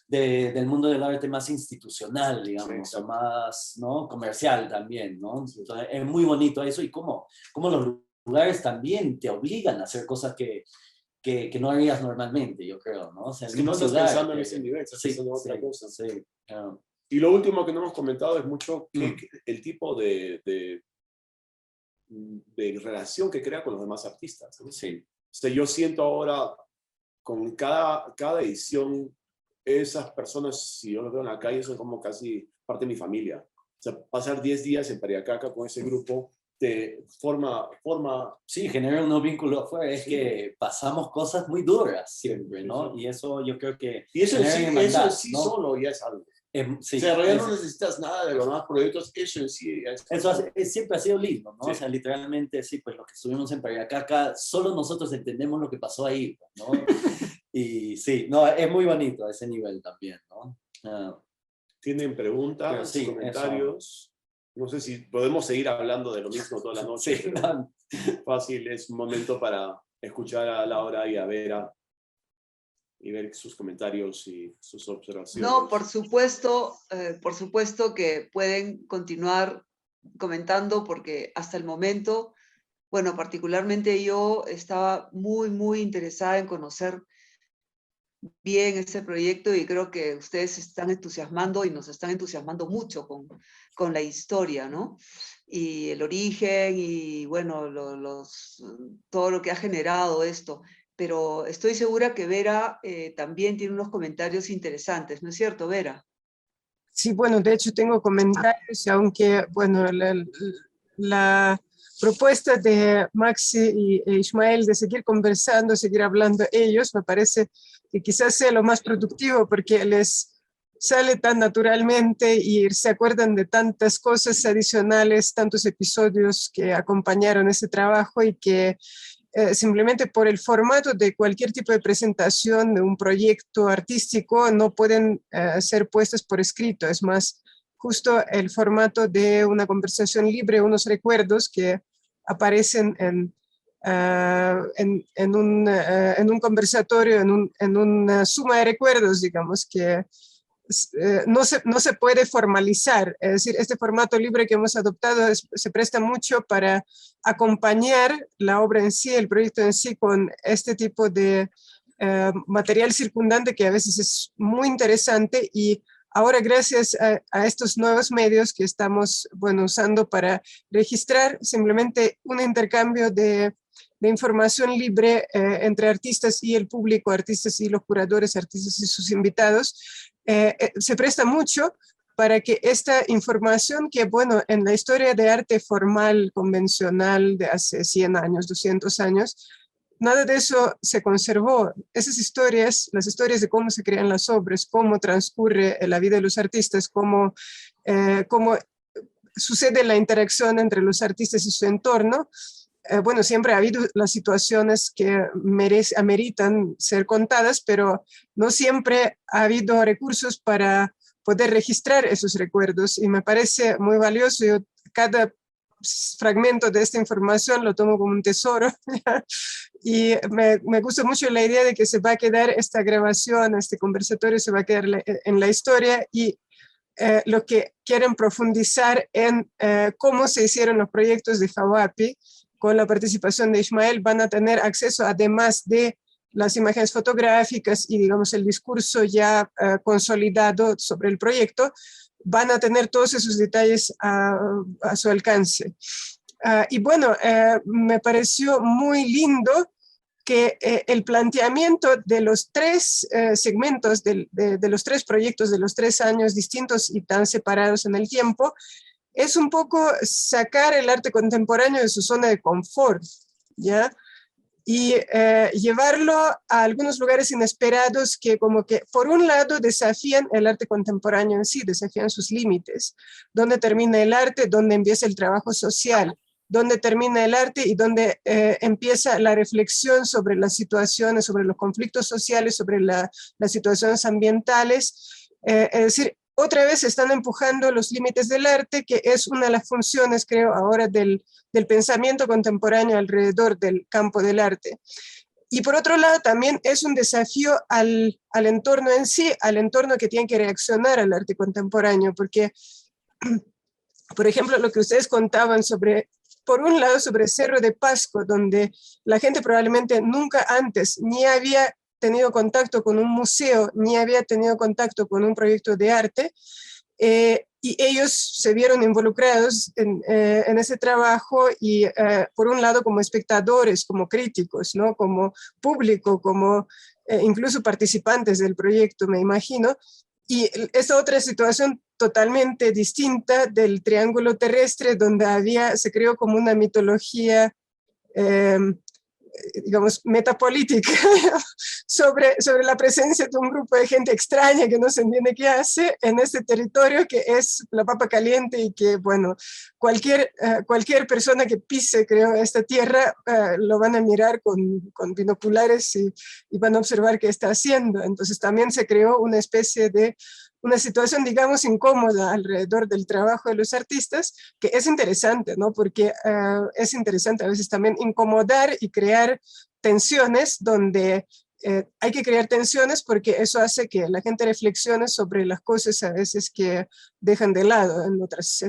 del mundo del arte más institucional, digamos, Sí, o más, ¿no?, comercial también, ¿no? Entonces, es muy bonito eso, y cómo los lugares también te obligan a hacer cosas que no harías normalmente, yo creo, ¿no? O sea, es que no estás pensando en ese nivel, estás pensando en otra cosa. Sí. Y lo último que no hemos comentado es mucho el tipo de relación que crea con los demás artistas, ¿no? Sí. O sea, yo siento ahora, con cada edición, esas personas, si yo los veo en la calle, son como casi parte de mi familia. O sea, pasar 10 días en Pariacaca con ese grupo te forma... Sí, genera unos vínculos afuera. Es que pasamos cosas muy duras siempre, ¿no? Sí. Y eso yo creo que... Y eso en hermandad, sí ¿no? solo ya es algo. Sí, o sea, en realidad no necesitas nada de los demás proyectos, eso en sí ya es... Eso siempre ha sido lindo, ¿no? Sí. O sea, literalmente, sí, pues los que estuvimos en Pariacaca, solo nosotros entendemos lo que pasó ahí, ¿no? Y sí, no, es muy bonito a ese nivel también, ¿no? ¿Tienen preguntas, sí, comentarios? No sé si podemos seguir hablando de lo mismo toda la noche. Sí, pero no. fácil, es un momento para escuchar a Laura y a Vera y ver sus comentarios y sus observaciones. No, por supuesto que pueden continuar comentando, porque hasta el momento, bueno, particularmente yo estaba muy, muy interesada en conocer bien este proyecto, y creo que ustedes se están entusiasmando y nos están entusiasmando mucho con la historia, ¿no? Y el origen y, bueno, todo lo que ha generado esto. Pero estoy segura que Vera también tiene unos comentarios interesantes, ¿no es cierto, Vera? Sí, bueno, de hecho tengo comentarios, aunque, bueno, la propuesta de Maxi e Ismael de seguir conversando, seguir hablando ellos, me parece que quizás sea lo más productivo porque les sale tan naturalmente y se acuerdan de tantas cosas adicionales, tantos episodios que acompañaron ese trabajo y que simplemente por el formato de cualquier tipo de presentación de un proyecto artístico no pueden ser puestos por escrito. Es más, justo el formato de una conversación libre, unos recuerdos que aparecen en un conversatorio, en una suma de recuerdos, digamos, que no se puede formalizar. Es decir, este formato libre que hemos adoptado se presta mucho para acompañar la obra en sí, el proyecto en sí, con este tipo de material circundante que a veces es muy interesante y ahora gracias a estos nuevos medios que estamos, bueno, usando para registrar simplemente un intercambio de información libre entre artistas y el público, artistas y los curadores, artistas y sus invitados, se presta mucho para que esta información que, bueno, en la historia de arte formal, convencional de hace 100 años, 200 años, nada de eso se conservó. Esas historias, las historias de cómo se crean las obras, cómo transcurre la vida de los artistas, cómo sucede la interacción entre los artistas y su entorno, bueno, siempre ha habido las situaciones que ameritan ser contadas, pero no siempre ha habido recursos para poder registrar esos recuerdos y me parece muy valioso. Yo cada fragmento de esta información lo tomo como un tesoro y me gusta mucho la idea de que se va a quedar esta grabación, este conversatorio se va a quedar en la historia y lo que quieren profundizar en cómo se hicieron los proyectos de Hawapi con la participación de Ismael van a tener acceso, además de las imágenes fotográficas y digamos el discurso ya consolidado sobre el proyecto, van a tener todos esos detalles a su alcance. Y bueno, me pareció muy lindo que el planteamiento de los tres segmentos, de los tres proyectos, de los 3 años distintos y tan separados en el tiempo, es un poco sacar el arte contemporáneo de su zona de confort, ¿ya? Y llevarlo a algunos lugares inesperados que como que por un lado desafían el arte contemporáneo en sí, desafían sus límites, dónde termina el arte, dónde empieza el trabajo social, dónde termina el arte y dónde empieza la reflexión sobre las situaciones, sobre los conflictos sociales, sobre las situaciones ambientales, es decir, otra vez están empujando los límites del arte, que es una de las funciones, creo, ahora del pensamiento contemporáneo alrededor del campo del arte. Y por otro lado, también es un desafío al entorno en sí, al entorno que tiene que reaccionar al arte contemporáneo, porque, por ejemplo, lo que ustedes contaban sobre, por un lado, sobre Cerro de Pasco, donde la gente probablemente nunca antes ni había tenido contacto con un museo, ni había tenido contacto con un proyecto de arte, y ellos se vieron involucrados en ese trabajo y por un lado como espectadores, como críticos, ¿no? Como público, como incluso participantes del proyecto, me imagino, y esta otra situación totalmente distinta del triángulo terrestre donde se creó como una mitología digamos, metapolítica sobre la presencia de un grupo de gente extraña que no se entiende qué hace en este territorio que es la papa caliente y que, bueno, cualquier persona que pise, creo, esta tierra lo van a mirar con binoculares y van a observar qué está haciendo. Entonces también se creó una especie de una situación, digamos, incómoda alrededor del trabajo de los artistas, que es interesante, ¿no? Porque es interesante a veces también incomodar y crear tensiones donde hay que crear tensiones porque eso hace que la gente reflexione sobre las cosas a veces que dejan de lado en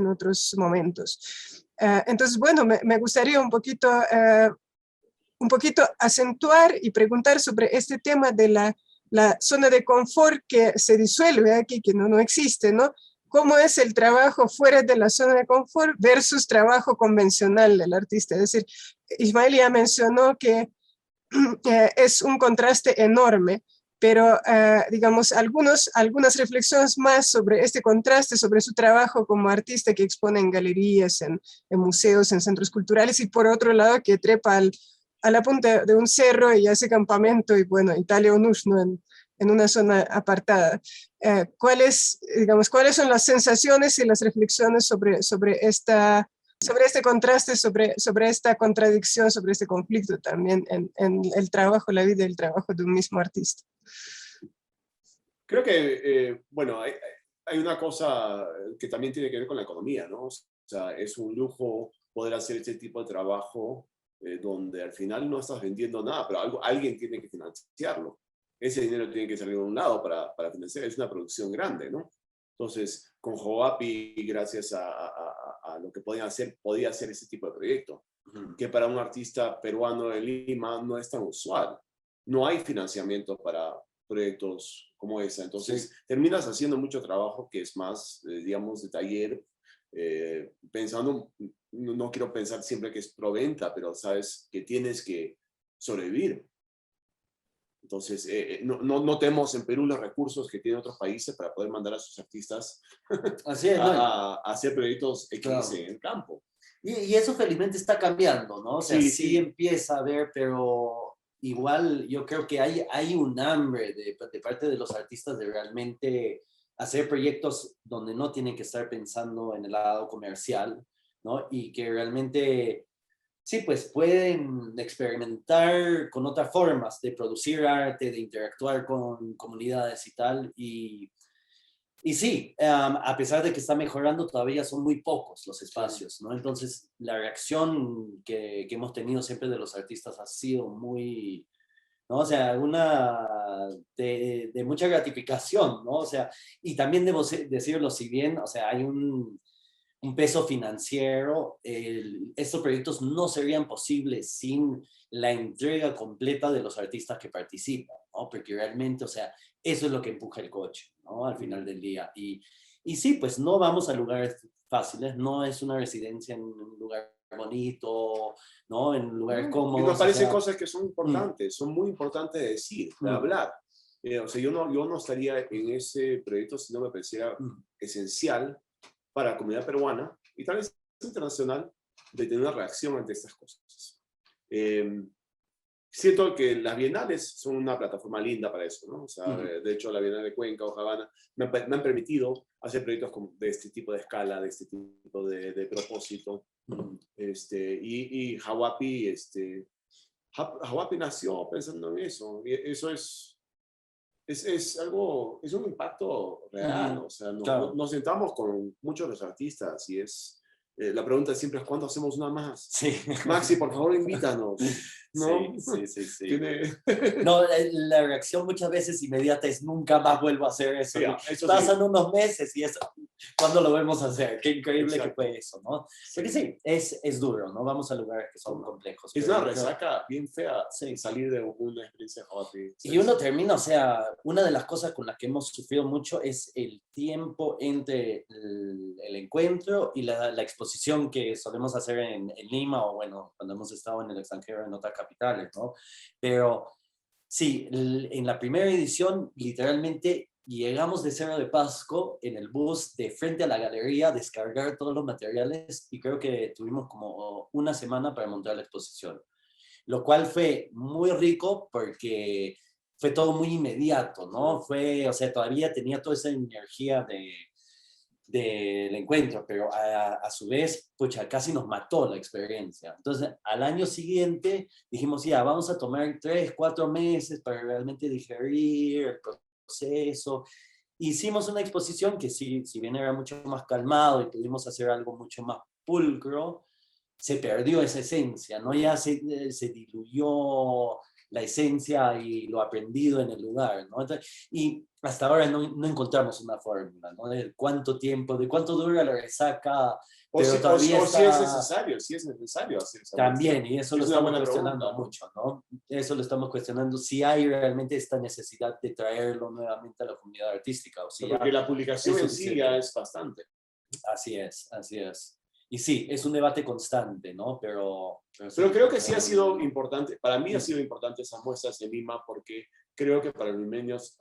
otros momentos. Entonces, bueno, me gustaría un poquito acentuar y preguntar sobre este tema de la zona de confort que se disuelve aquí, que no existe, ¿no? ¿Cómo es el trabajo fuera de la zona de confort versus trabajo convencional del artista? Es decir, Ismael ya mencionó que es un contraste enorme pero digamos, algunas reflexiones más sobre este contraste, sobre su trabajo como artista que expone en galerías, en museos, en centros culturales, y por otro lado que trepa a la punta de un cerro y hace campamento, y bueno, Italia Onus, ¿no? En una zona apartada. ¿Cuáles son las sensaciones y las reflexiones sobre este contraste, sobre esta contradicción, sobre este conflicto también en el trabajo, la vida y el trabajo de un mismo artista? Creo que, bueno, hay una cosa que también tiene que ver con la economía, ¿no? O sea, es un lujo poder hacer este tipo de trabajo donde al final no estás vendiendo nada, pero alguien tiene que financiarlo. Ese dinero tiene que salir de un lado para financiar. Es una producción grande, ¿no? Entonces, con Joapi, gracias a lo que podía hacer ese tipo de proyecto, que para un artista peruano de Lima no es tan usual. No hay financiamiento para proyectos como ese. Entonces, terminas haciendo mucho trabajo que es más, digamos, de taller, pensando, no quiero pensar siempre que es proventa, pero sabes que tienes que sobrevivir. Entonces, no tenemos en Perú los recursos que tienen otros países para poder mandar a sus artistas Así es, a hacer proyectos X claro. en el campo. Y eso felizmente está cambiando, ¿no? O sea, sí empieza a haber, pero igual yo creo que hay un hambre de parte de los artistas de realmente hacer proyectos donde no tienen que estar pensando en el lado comercial, ¿no? Y que realmente, sí, pues pueden experimentar con otras formas de producir arte, de interactuar con comunidades y tal. Y sí, a pesar de que está mejorando, todavía son muy pocos los espacios, ¿no? Entonces, la reacción que hemos tenido siempre de los artistas ha sido muy, ¿no? O sea, una de mucha gratificación, ¿no? O sea, y también debo decirlo, si bien, o sea, hay un peso financiero, estos proyectos no serían posibles sin la entrega completa de los artistas que participan, ¿no? Porque realmente, o sea, eso es lo que empuja el coche, ¿no? Al final del día. Y sí, pues no vamos a lugares fáciles, no es una residencia en un lugar bonito, ¿no? En lugares cómodos. Y nos parecen cosas que son importantes, son muy importantes de decir, de hablar. O sea, yo no estaría en ese proyecto si no me pareciera esencial para la comunidad peruana y tal vez internacional de tener una reacción ante estas cosas. Siento que las bienales son una plataforma linda para eso, ¿no? O sea, de hecho, la Bienal de Cuenca o Habana me han permitido hacer proyectos de este tipo de escala, de este tipo de propósito. Y Hawapi, Hawapi nació pensando en eso. Y eso es algo, es un impacto real. O sea, nos sentamos con muchos de los artistas y la pregunta siempre es ¿cuándo hacemos una más? Sí. Maxi, por favor, invítanos. ¿No? Sí. No, la reacción muchas veces inmediata es nunca más vuelvo a hacer eso. Sí, pasan unos meses y eso, ¿cuándo lo vamos a hacer? Qué increíble que fue eso, ¿no? Porque sí, es duro, ¿no? Vamos a lugares que son complejos. Es una resaca bien fea salir de una experiencia Hawapi. Y uno termina, o sea, una de las cosas con las que hemos sufrido mucho es el tiempo entre el encuentro y la exposición que solemos hacer en Lima o bueno, cuando hemos estado en el extranjero en otras capitales, ¿no? Pero sí, en la primera edición literalmente llegamos de Cerro de Pasco en el bus de frente a la galería a descargar todos los materiales y creo que tuvimos como una semana para montar la exposición, lo cual fue muy rico porque fue todo muy inmediato, ¿no? O sea, todavía tenía toda esa energía del encuentro, pero a su vez, pucha, casi nos mató la experiencia. Entonces, al año siguiente dijimos, ya, vamos a tomar 3, 4 meses para realmente digerir el proceso. Hicimos una exposición que si bien era mucho más calmado y pudimos hacer algo mucho más pulcro, se perdió esa esencia, ¿no? Ya se diluyó la esencia y lo aprendido en el lugar, ¿no? Entonces, y hasta ahora no encontramos una fórmula, ¿no? De cuánto tiempo, de cuánto dura la resaca, pero todavía si es necesario hacer esa también, y eso lo estamos cuestionando mucho, ¿no? Eso lo estamos cuestionando, si hay realmente esta necesidad de traerlo nuevamente a la comunidad artística. O si porque la publicación en sí ya es bastante. Así es. Y sí, es un debate constante, ¿no? Pero creo que sí ha sido importante, para mí ha sido importante esas muestras en Lima porque creo que para los limeños,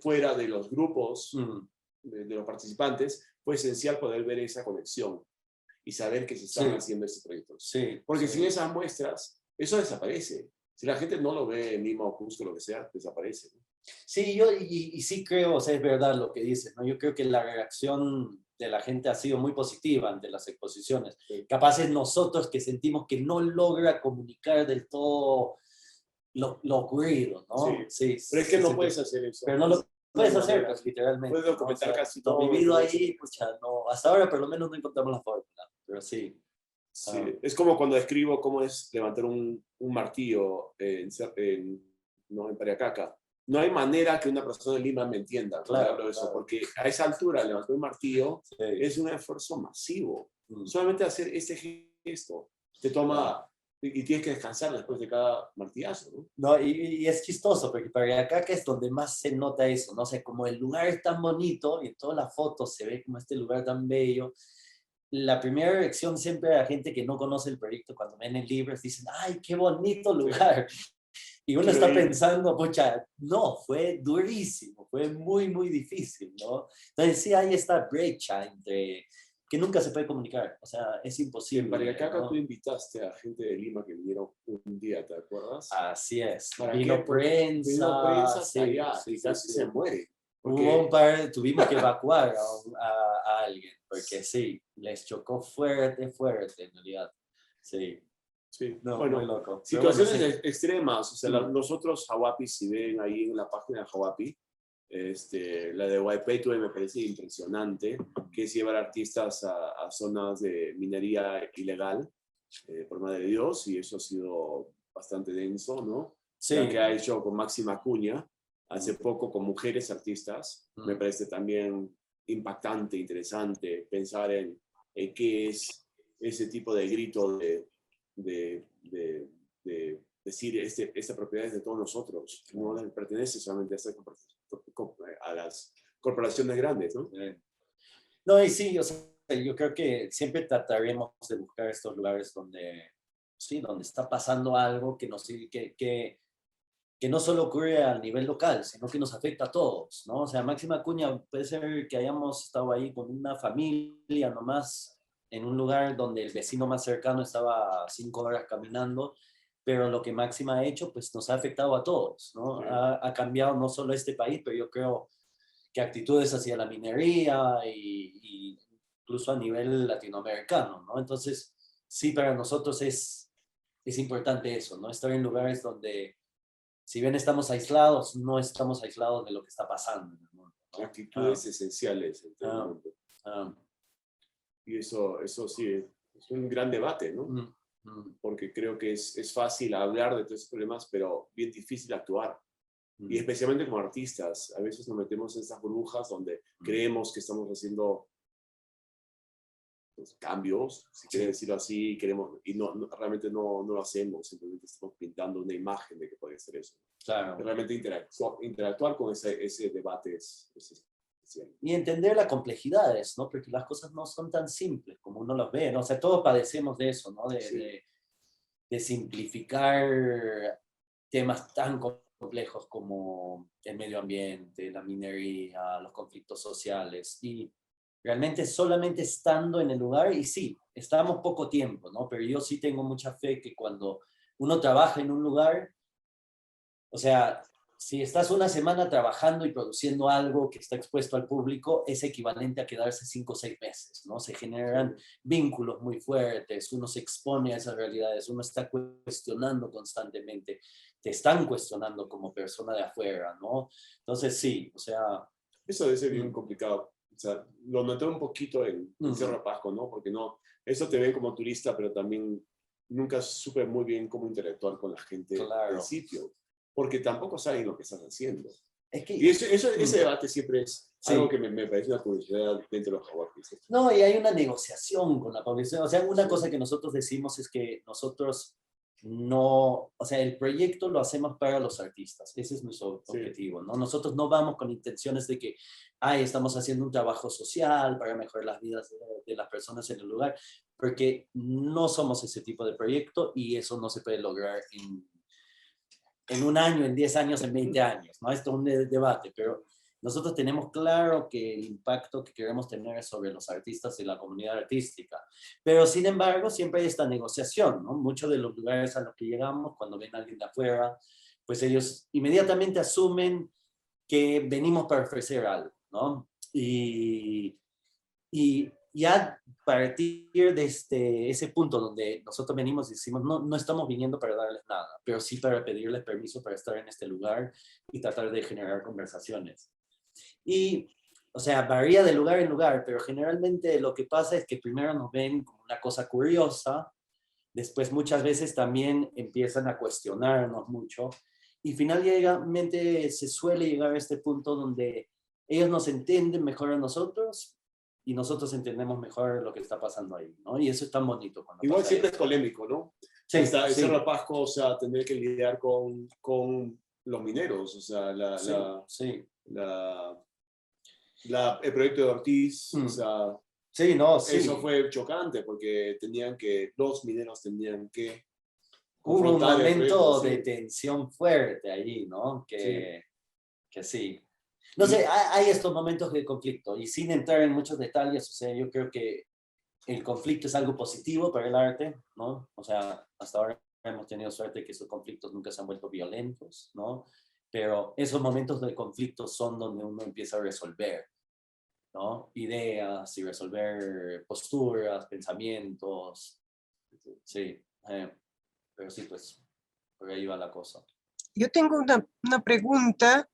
fuera de los grupos, de los participantes, fue esencial poder ver esa conexión y saber que se están haciendo estos proyectos. Sí, Porque sin esas muestras, eso desaparece. Si la gente no lo ve en Lima o Cusco, lo que sea, desaparece, ¿no? Sí, yo y sí creo, o sea, es verdad lo que dices, ¿no? Yo creo que la reacción de la gente ha sido muy positiva ante las exposiciones. Sí. Capaces nosotros que sentimos que no logra comunicar del todo lo ocurrido, ¿no? Sí. Sí, Pero es que sí, no sí, puedes hacer eso. pero no lo puedes No hay hacer, manera. pues, literalmente. Puedes documentar ¿no? O sea, casi lo todo. vivido ¿no? ahí, pucha, no, hasta ahora por lo menos no encontramos la fórmula, pero sí. Sí, es como cuando describo cómo es levantar un martillo no, en Pariacaca. No hay manera que una persona de Lima me entienda cuando Claro, hablo de eso, claro. porque a esa altura levantar un martillo Sí. es un esfuerzo masivo. Mm. Solamente hacer este gesto te toma y tienes que descansar después de cada martillazo, ¿no? No, y es chistoso, porque para acá que es donde más se nota eso, ¿no? O sea, como el lugar es tan bonito y en todas las fotos se ve como este lugar tan bello, la primera reacción siempre a la gente que no conoce el proyecto, cuando ven el libro, dicen, ¡ay, qué bonito lugar! Y uno está pensando, pucha, no, fue durísimo, fue muy, muy difícil, ¿no? Entonces sí hay esta brecha entre que nunca se puede comunicar, o sea, es imposible. En Pariacaca ¿no? tú invitaste a gente de Lima que vinieron un día, ¿te acuerdas? Así es. ¿Para Vino qué? prensa. Vino prensa hasta Sí, allá, sí, y sí, casi sí. se muere. Hubo un par, tuvimos que evacuar a alguien, porque sí, les chocó fuerte, fuerte, en realidad. Sí. Sí, No, bueno, muy loco. situaciones Pero bueno, sí. extremas. O sea, los otros Hawapis, si ven ahí en la página de Hawapi, la de Waipetu me parece impresionante, que es llevar artistas a zonas de minería ilegal, por madre de Dios, y eso ha sido bastante denso, ¿no? Sí. La que ha hecho con Máxima Acuña, hace poco con mujeres artistas, me parece también impactante, interesante, pensar en qué es ese tipo de grito de decir, esta propiedad es de todos nosotros, no le pertenece solamente a las corporaciones grandes, ¿no? No, y sí, o sea, yo creo que siempre trataremos de buscar estos lugares donde, sí, donde está pasando algo que no solo ocurre a nivel local, sino que nos afecta a todos, ¿no? O sea, Máxima Acuña puede ser que hayamos estado ahí con una familia nomás, en un lugar donde el vecino más cercano estaba 5 horas caminando, pero lo que Máxima ha hecho, pues nos ha afectado a todos, ¿no? Sí. Ha cambiado no solo este país, pero yo creo que actitudes hacia la minería y incluso a nivel latinoamericano, ¿no? Entonces, sí, para nosotros es importante eso, ¿no? Estar en lugares donde, si bien estamos aislados, no estamos aislados de lo que está pasando en el mundo, ¿no? Actitudes esenciales en todo el mundo. Y eso sí, es un gran debate, ¿no? Porque creo que es fácil hablar de todos esos problemas, pero bien difícil actuar. Y especialmente como artistas, a veces nos metemos en esas burbujas donde creemos que estamos haciendo cambios, si quieren decirlo así, y realmente no lo hacemos, simplemente estamos pintando una imagen de que puede ser eso. Claro. Realmente interactuar con ese debate es especial. Y entender las complejidades, ¿no? Porque las cosas no son tan simples como uno las ve, ¿no? O sea, todos padecemos de eso, ¿no? De simplificar temas tan complejos como el medio ambiente, la minería, los conflictos sociales, y realmente solamente estando en el lugar, y sí, estamos poco tiempo, ¿no? Pero yo sí tengo mucha fe que cuando uno trabaja en un lugar, o sea, si estás una semana trabajando y produciendo algo que está expuesto al público, es equivalente a quedarse 5 o 6 meses, ¿no? Se generan vínculos muy fuertes, uno se expone a esas realidades, uno está cuestionando constantemente, te están cuestionando como persona de afuera, ¿no? Entonces sí, o sea... Eso debe ser bien complicado. O sea, lo noté un poquito en Cerro de Pasco, ¿no? Porque eso te ve como turista, pero también nunca supe muy bien cómo interactuar con la gente del sitio. Porque tampoco saben lo que están haciendo. Es que, y ese debate siempre es algo que me parece una curiosidad dentro de los Hawapis. No, y hay una negociación con la población. O sea, una cosa que nosotros decimos es que nosotros no, o sea, el proyecto lo hacemos para los artistas. Ese es nuestro objetivo, ¿no? Nosotros no vamos con intenciones de que, estamos haciendo un trabajo social para mejorar las vidas de las personas en el lugar, porque no somos ese tipo de proyecto y eso no se puede lograr en un año, en 10 años, en 20 años, ¿no? Esto es un debate, pero nosotros tenemos claro que el impacto que queremos tener es sobre los artistas y la comunidad artística. Pero, sin embargo, siempre hay esta negociación, ¿no? Muchos de los lugares a los que llegamos, cuando ven a alguien de afuera, pues ellos inmediatamente asumen que venimos para ofrecer algo, ¿no? Y ya a partir de ese punto donde nosotros venimos y decimos, no estamos viniendo para darles nada, pero sí para pedirles permiso para estar en este lugar y tratar de generar conversaciones. Y, o sea, varía de lugar en lugar, pero generalmente lo que pasa es que primero nos ven como una cosa curiosa, después muchas veces también empiezan a cuestionarnos mucho, y finalmente se suele llegar a este punto donde ellos nos entienden mejor a nosotros y nosotros entendemos mejor lo que está pasando ahí, ¿no? Y eso es tan bonito. Igual siempre es polémico, ¿no? Sí, El sí. Cerro Pasco, o sea, tener que lidiar con los mineros, o sea, el proyecto de Ortiz, o sea, sí, no, sí. eso fue chocante porque los mineros tenían que Hubo un confrontar el momento proyecto, de sí. tensión fuerte allí, ¿no? Que sí. No Y- sé, hay estos momentos de conflicto y sin entrar en muchos detalles, o sea, yo creo que el conflicto es algo positivo para el arte, ¿no? O sea, hasta ahora hemos tenido suerte que esos conflictos nunca se han vuelto violentos, ¿no? Pero esos momentos de conflicto son donde uno empieza a resolver, ¿no? Ideas y resolver posturas, pensamientos. Sí, pero sí, pues, por ahí va la cosa. Yo tengo una pregunta.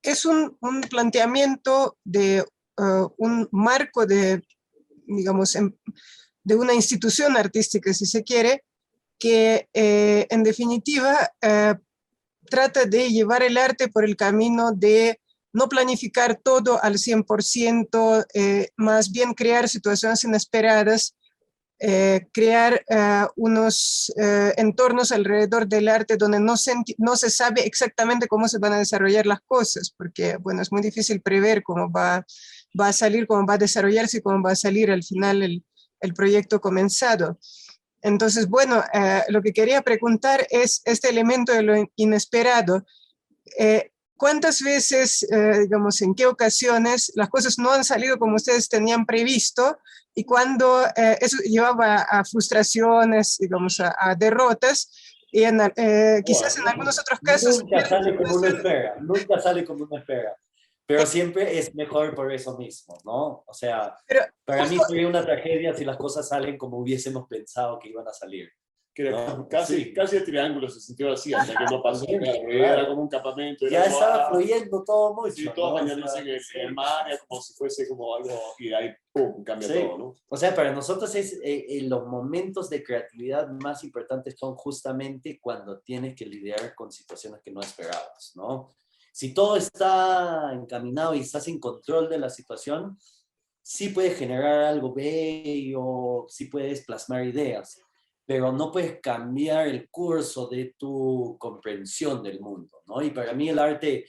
Es un planteamiento de un marco de, digamos, de una institución artística, si se quiere, que en definitiva trata de llevar el arte por el camino de no planificar todo al 100%, más bien crear situaciones inesperadas, crear unos entornos alrededor del arte donde no se sabe exactamente cómo se van a desarrollar las cosas, porque, bueno, es muy difícil prever cómo va a salir, cómo va a desarrollarse y cómo va a salir al final el proyecto comenzado. Entonces, bueno, lo que quería preguntar es este elemento de lo inesperado. ¿Cuántas veces, digamos, en qué ocasiones las cosas no han salido como ustedes tenían previsto y cuando eso llevaba a frustraciones, digamos, a derrotas y quizás en algunos otros casos... Nunca sale como uno espera, nunca sale como uno espera, pero siempre es mejor por eso mismo, ¿no? O sea, Pero para mí justo, sería una tragedia si las cosas salen como hubiésemos pensado que iban a salir. Que ¿No? casi, Sí. casi el triángulo se sintió así, hasta que no pasó. Claro, era como un campamento. Ya Era como, estaba fluyendo todo mucho. Sí, todos ¿no? bañándose en el mar, era como si fuese como algo, y ahí, ¡pum!, cambia todo, ¿no? O sea, para nosotros es los momentos de creatividad más importantes son justamente cuando tienes que lidiar con situaciones que no esperabas, ¿no? Si todo está encaminado y estás en control de la situación, sí puedes generar algo bello, sí puedes plasmar ideas, pero no puedes cambiar el curso de tu comprensión del mundo, ¿no? Y para mí el arte,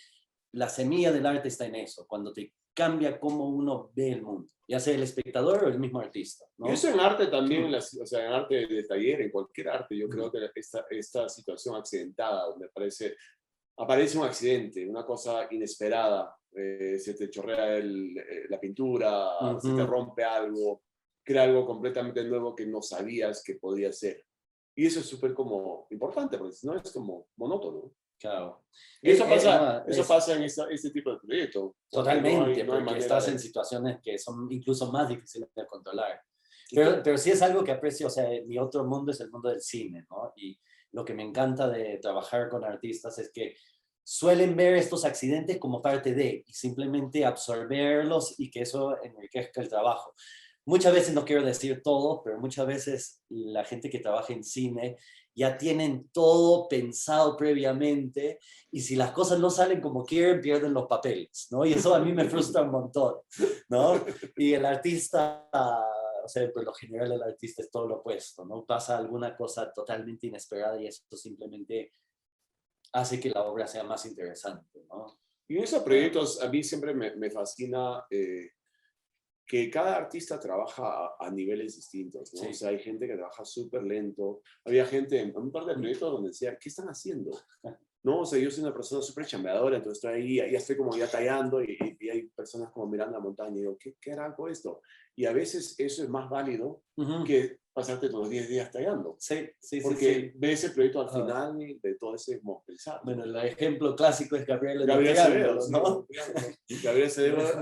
la semilla del arte está en eso, cuando te cambia cómo uno ve el mundo, ya sea el espectador o el mismo artista, ¿no? Y eso en arte también, o sea, en arte de taller, en cualquier arte, yo creo que esta situación accidentada, donde aparece un accidente, una cosa inesperada, se te chorrea la pintura, se te rompe algo, crea algo completamente nuevo que no sabías que podía ser. Y eso es súper como importante, porque si no es como monótono. Claro. Y eso pasa en este tipo de proyectos. Totalmente, no hay porque estás en situaciones que son incluso más difíciles de controlar. Pero sí es algo que aprecio, o sea, mi otro mundo es el mundo del cine, ¿no? Y lo que me encanta de trabajar con artistas es que suelen ver estos accidentes como parte de, y simplemente absorberlos y que eso enriquezca el trabajo. Muchas veces, no quiero decir todo, pero muchas veces la gente que trabaja en cine ya tienen todo pensado previamente y si las cosas no salen como quieren, pierden los papeles, ¿no? Y eso a mí me frustra un montón, ¿no? Y el artista, o sea, por lo general el artista es todo lo opuesto, ¿no? Pasa alguna cosa totalmente inesperada y eso simplemente hace que la obra sea más interesante, ¿no? Y en esos proyectos a mí siempre me fascina que cada artista trabaja a niveles distintos, ¿no? Sí. O sea, hay gente que trabaja súper lento. Había gente en un par de proyectos donde decía, ¿qué están haciendo? No, o sea, yo soy una persona súper chambeadora, entonces estoy ahí, ya estoy como ya tallando y hay personas como mirando la montaña y digo, ¿qué hará con esto? Y a veces eso es más válido que pasarte todos los 10 días tallando. Sí, sí, Porque sí. ves el proyecto al final de todo ese como pensar. Bueno, el ejemplo clásico es Gabriel Acevedo, ¿no? Gabriel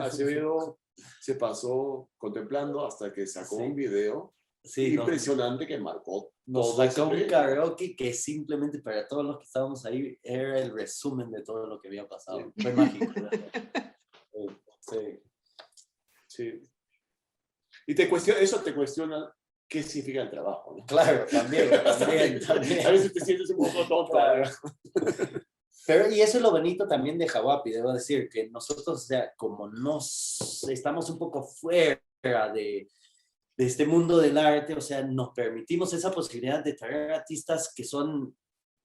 Acevedo se pasó contemplando hasta que sacó un video impresionante que marcó nos todo sacó un ese karaoke que simplemente para todos los que estábamos ahí era el resumen de todo lo que había pasado. Fue mágico. Sí. Sí. Y eso te cuestiona qué significa el trabajo, ¿no? Claro, también. A veces te sientes un poco tonto. Claro. Pero, y eso es lo bonito también de Hawapi, debo decir, que nosotros, o sea, como estamos un poco fuera de este mundo del arte, o sea, nos permitimos esa posibilidad de traer artistas que son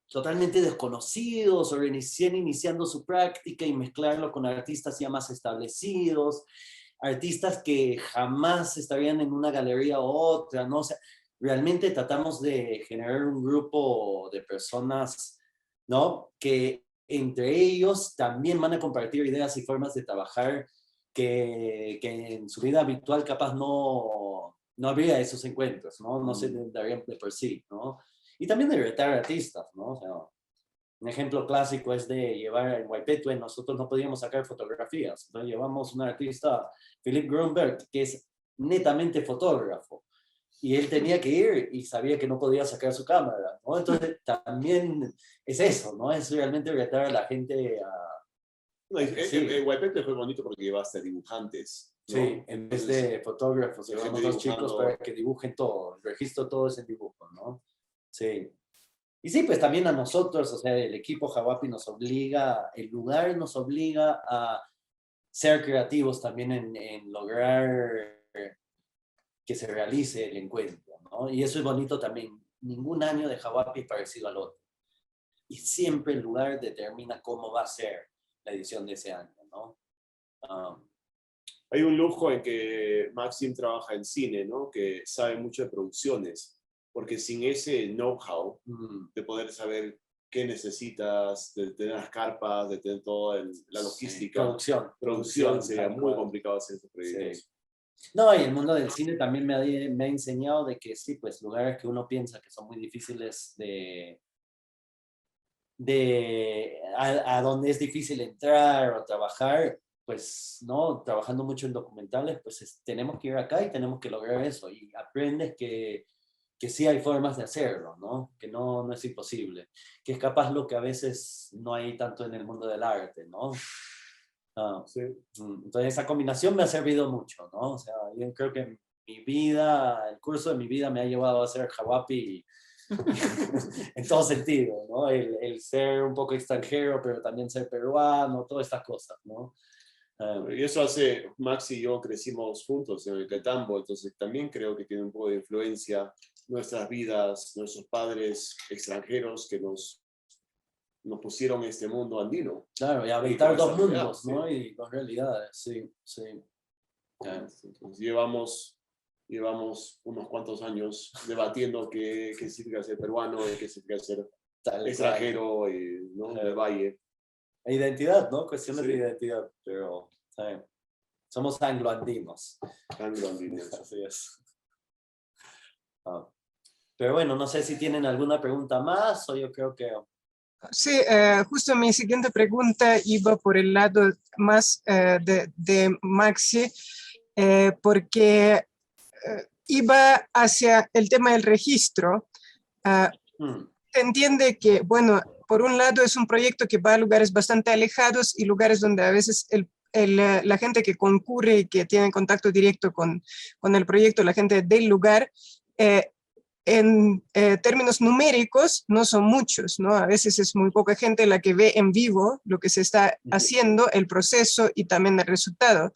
totalmente desconocidos o recién iniciando su práctica y mezclarlo con artistas ya más establecidos, artistas que jamás estarían en una galería u otra, ¿no? O sea, realmente tratamos de generar un grupo de personas, ¿no? Que entre ellos también van a compartir ideas y formas de trabajar que en su vida habitual capaz no habría esos encuentros, ¿no? No se darían de por sí, ¿no? Y también de retar artistas, ¿no? O sea, un ejemplo clásico es de llevar en Waipetué, nosotros no podíamos sacar fotografías, entonces llevamos un artista, Philip Grunberg, que es netamente fotógrafo, y él tenía que ir y sabía que no podía sacar su cámara, ¿no? Entonces también es eso, ¿no? Es realmente retar a la gente a... No, Waipetué fue bonito porque llevaste dibujantes, ¿no? Sí, en vez de fotógrafos, llevamos dos chicos para que dibujen todo, el registro todo ese dibujo, ¿no? Sí. Y sí, pues también a nosotros, o sea, el equipo Hawapi nos obliga, el lugar nos obliga a ser creativos también en lograr que se realice el encuentro, ¿no? Y eso es bonito también. Ningún año de Hawapi es parecido al otro. Y siempre el lugar determina cómo va a ser la edición de ese año, ¿no? Hay un lujo en que Maxim trabaja en cine, ¿no? Que sabe mucho de producciones. Porque sin ese know-how de poder saber qué necesitas, de tener las carpas, de tener toda la logística, producción sería muy complicado hacer estos proyectos. Sí. No, y el mundo del cine también me ha enseñado de que sí, pues lugares que uno piensa que son muy difíciles a donde es difícil entrar o trabajar, pues, ¿no? Trabajando mucho en documentales, pues tenemos que ir acá y tenemos que lograr eso. Y aprendes que sí hay formas de hacerlo, ¿no? Que no es imposible. Que es capaz lo que a veces no hay tanto en el mundo del arte, ¿no? Sí. Entonces esa combinación me ha servido mucho, ¿no? O sea, yo creo que mi vida, el curso de mi vida me ha llevado a ser Hawapi en todo sentido, ¿no? El ser un poco extranjero, pero también ser peruano, todas estas cosas, ¿no? Y eso hace, Max y yo crecimos juntos en el Caitambo, entonces también creo que tiene un poco de influencia nuestras vidas, nuestros padres extranjeros que nos pusieron en este mundo andino. Claro, y habitar dos mundos, ¿no? Sí. Y dos realidades, sí. Entonces, llevamos unos cuantos años debatiendo qué significa ser peruano y qué significa ser extranjero y, ¿no? Del valle. Identidad, ¿no? Cuestiones de identidad, pero somos angloandinos. Angloandinos. Así es. Pero bueno, no sé si tienen alguna pregunta más o yo creo que... Sí, justo mi siguiente pregunta iba por el lado más de Maxi, porque iba hacia el tema del registro. Se entiende que, bueno, por un lado es un proyecto que va a lugares bastante alejados y lugares donde a veces la gente que concurre y que tiene contacto directo con el proyecto, la gente del lugar, en términos numéricos no son muchos, ¿no? A veces es muy poca gente la que ve en vivo lo que se está haciendo, el proceso y también el resultado.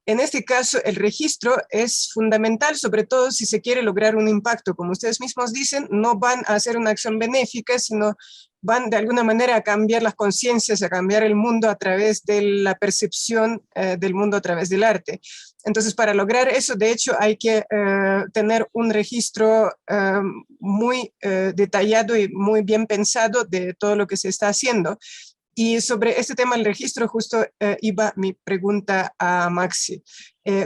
En este caso, el registro es fundamental, sobre todo si se quiere lograr un impacto. Como ustedes mismos dicen, no van a hacer una acción benéfica, sino van de alguna manera a cambiar las conciencias, a cambiar el mundo a través de la percepción del mundo a través del arte. Entonces, para lograr eso, de hecho, hay que tener un registro muy detallado y muy bien pensado de todo lo que se está haciendo. Y sobre este tema del registro, justo iba mi pregunta a Maxi.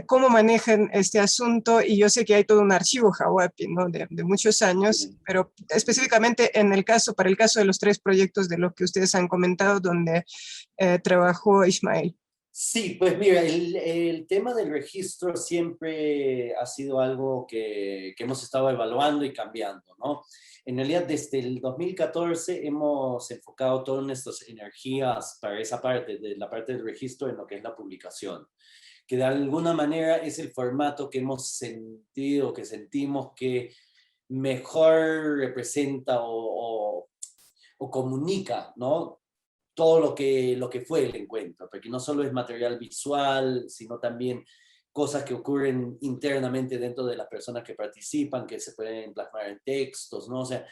¿Cómo manejan este asunto? Y yo sé que hay todo un archivo Hawapi, ¿no? de muchos años, pero específicamente en el caso, para el caso de los 3 proyectos de los que ustedes han comentado, donde trabajó Ismael. Sí, pues mira, el tema del registro siempre ha sido algo que hemos estado evaluando y cambiando, ¿no? En realidad, desde el 2014 hemos enfocado todas nuestras energías para esa parte, de la parte del registro en lo que es la publicación, que de alguna manera es el formato que hemos sentido, que sentimos que mejor representa o comunica, ¿no? Todo lo que fue el encuentro, porque no solo es material visual, sino también cosas que ocurren internamente dentro de las personas que participan, que se pueden plasmar en textos, ¿no? O sea,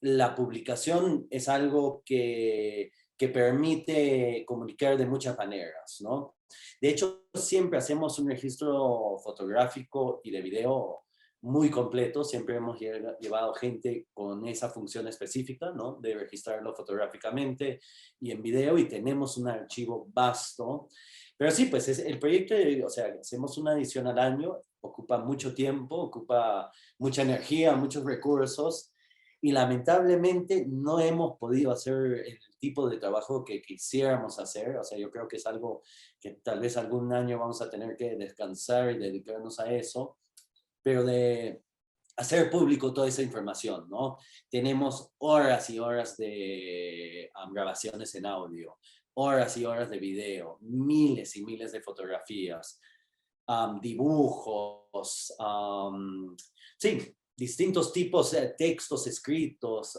la publicación es algo que permite comunicar de muchas maneras, ¿no? De hecho, siempre hacemos un registro fotográfico y de video muy completo, siempre hemos llevado gente con esa función específica, ¿no? De registrarlo fotográficamente y en video, y tenemos un archivo vasto. Pero sí, pues es el proyecto, o sea, hacemos una edición al año, ocupa mucho tiempo, ocupa mucha energía, muchos recursos, y lamentablemente no hemos podido hacer el tipo de trabajo que quisiéramos hacer. O sea, yo creo que es algo que tal vez algún año vamos a tener que descansar y dedicarnos a eso, pero de hacer público toda esa información, ¿no? Tenemos horas y horas de grabaciones en audio, horas y horas de video, miles y miles de fotografías, dibujos, sí, distintos tipos de textos escritos.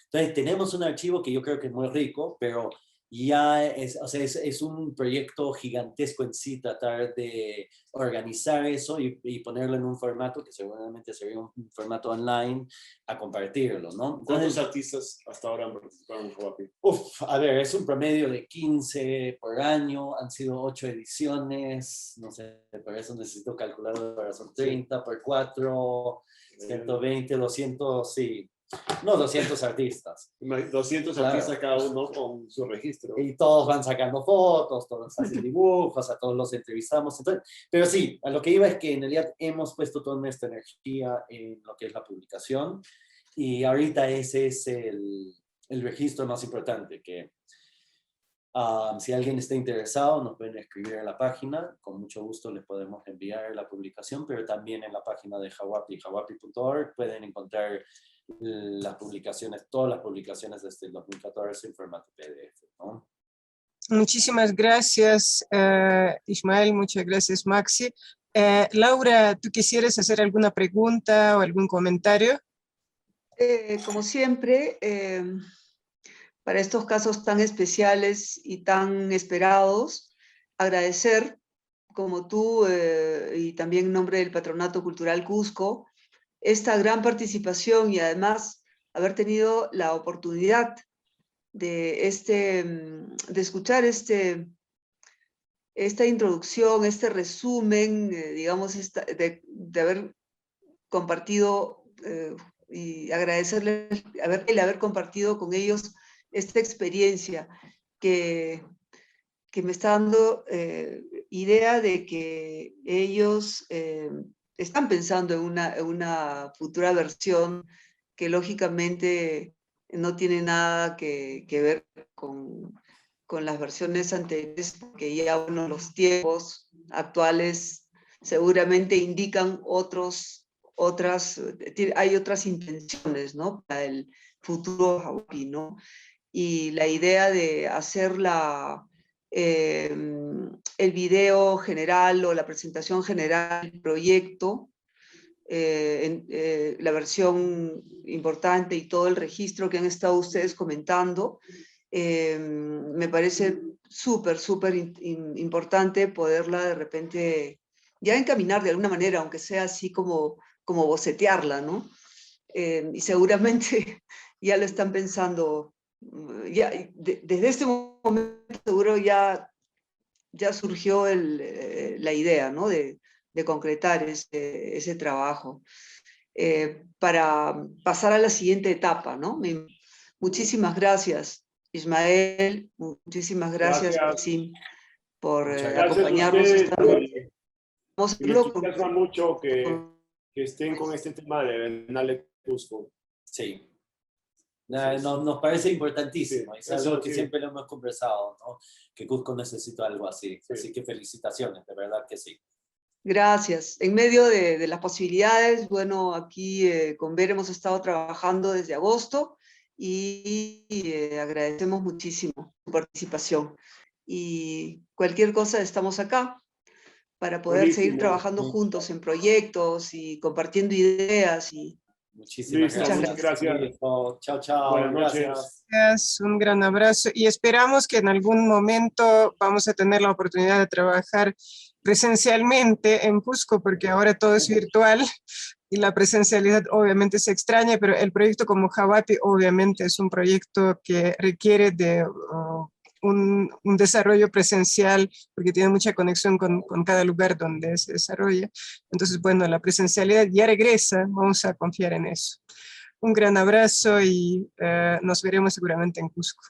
Entonces, tenemos un archivo que yo creo que es muy rico, pero ya es, o sea, es un proyecto gigantesco en sí tratar de organizar eso y ponerlo en un formato que seguramente sería un formato online a compartirlo, ¿no? ¿Cuántos artistas hasta ahora han participado en Hawapi? A ver, es un promedio de 15 por año, han sido 8 ediciones, no sé, por eso necesito calcular, son 30 por 4, 120, 200, sí. No, 200 artistas. 200 Claro. artistas cada uno con su registro. Y todos van sacando fotos, todos hacen dibujos, a todos los entrevistamos. Entonces, pero sí, a lo que iba es que en realidad hemos puesto toda nuestra energía en lo que es la publicación, y ahorita ese es el registro más importante, que si alguien está interesado nos pueden escribir en la página, con mucho gusto les podemos enviar la publicación, pero también en la página de Hawapi, hawapi.org, pueden encontrar las publicaciones, todas las publicaciones desde el 2014 en formato PDF, ¿no? Muchísimas gracias, Ismael, muchas gracias, Maxi. Laura, ¿tú quisieras hacer alguna pregunta o algún comentario? Como siempre, para estos casos tan especiales y tan esperados, agradecer, como tú y también en nombre del Patronato Cultural Cusco, esta gran participación y además haber tenido la oportunidad de escuchar esta introducción, este resumen, digamos, de haber compartido y agradecerles el haber compartido con ellos esta experiencia que me está dando idea de que ellos están pensando en una futura versión que lógicamente no tiene nada que ver con las versiones anteriores, porque ya bueno, los tiempos actuales seguramente indican hay otras intenciones, ¿no? Para el futuro Hawapi, ¿no? Y la idea de hacer el video general o la presentación general del proyecto, la versión importante y todo el registro que han estado ustedes comentando, Me parece súper importante poderla de repente ya encaminar de alguna manera, aunque sea así como bocetearla, ¿no? Y seguramente ya lo están pensando, ya, desde este momento seguro ya surgió la idea, ¿no? de concretar ese trabajo para pasar a la siguiente etapa, ¿no? Muchísimas gracias, Ismael, muchísimas gracias, Maxim, por Muchas Gracias a acompañarnos ustedes esta noche. y me entusiasma mucho que estén con este tema de Bienal Cusco. Sí. Nos parece importantísimo, Sí, es algo que sí. siempre lo hemos conversado, ¿no? Que Cusco necesita algo así, Sí. así que felicitaciones, de verdad que sí. Gracias. En medio de las posibilidades, bueno, aquí con Ver hemos estado trabajando desde agosto y agradecemos muchísimo su participación. Y cualquier cosa estamos acá para poder seguir Buenísimo. trabajando juntos en proyectos y compartiendo ideas. Muchísimas Listo, gracias. muchas gracias. Listo. Chao, chao. Buenas noches. Gracias. Un gran abrazo y esperamos que en algún momento vamos a tener la oportunidad de trabajar presencialmente en Cusco, porque ahora todo es virtual y la presencialidad obviamente se extraña, pero el proyecto como Hawapi obviamente es un proyecto que requiere de un desarrollo presencial, porque tiene mucha conexión con cada lugar donde se desarrolla. Entonces, bueno, la presencialidad ya regresa, vamos a confiar en eso. Un gran abrazo y nos veremos seguramente en Cusco.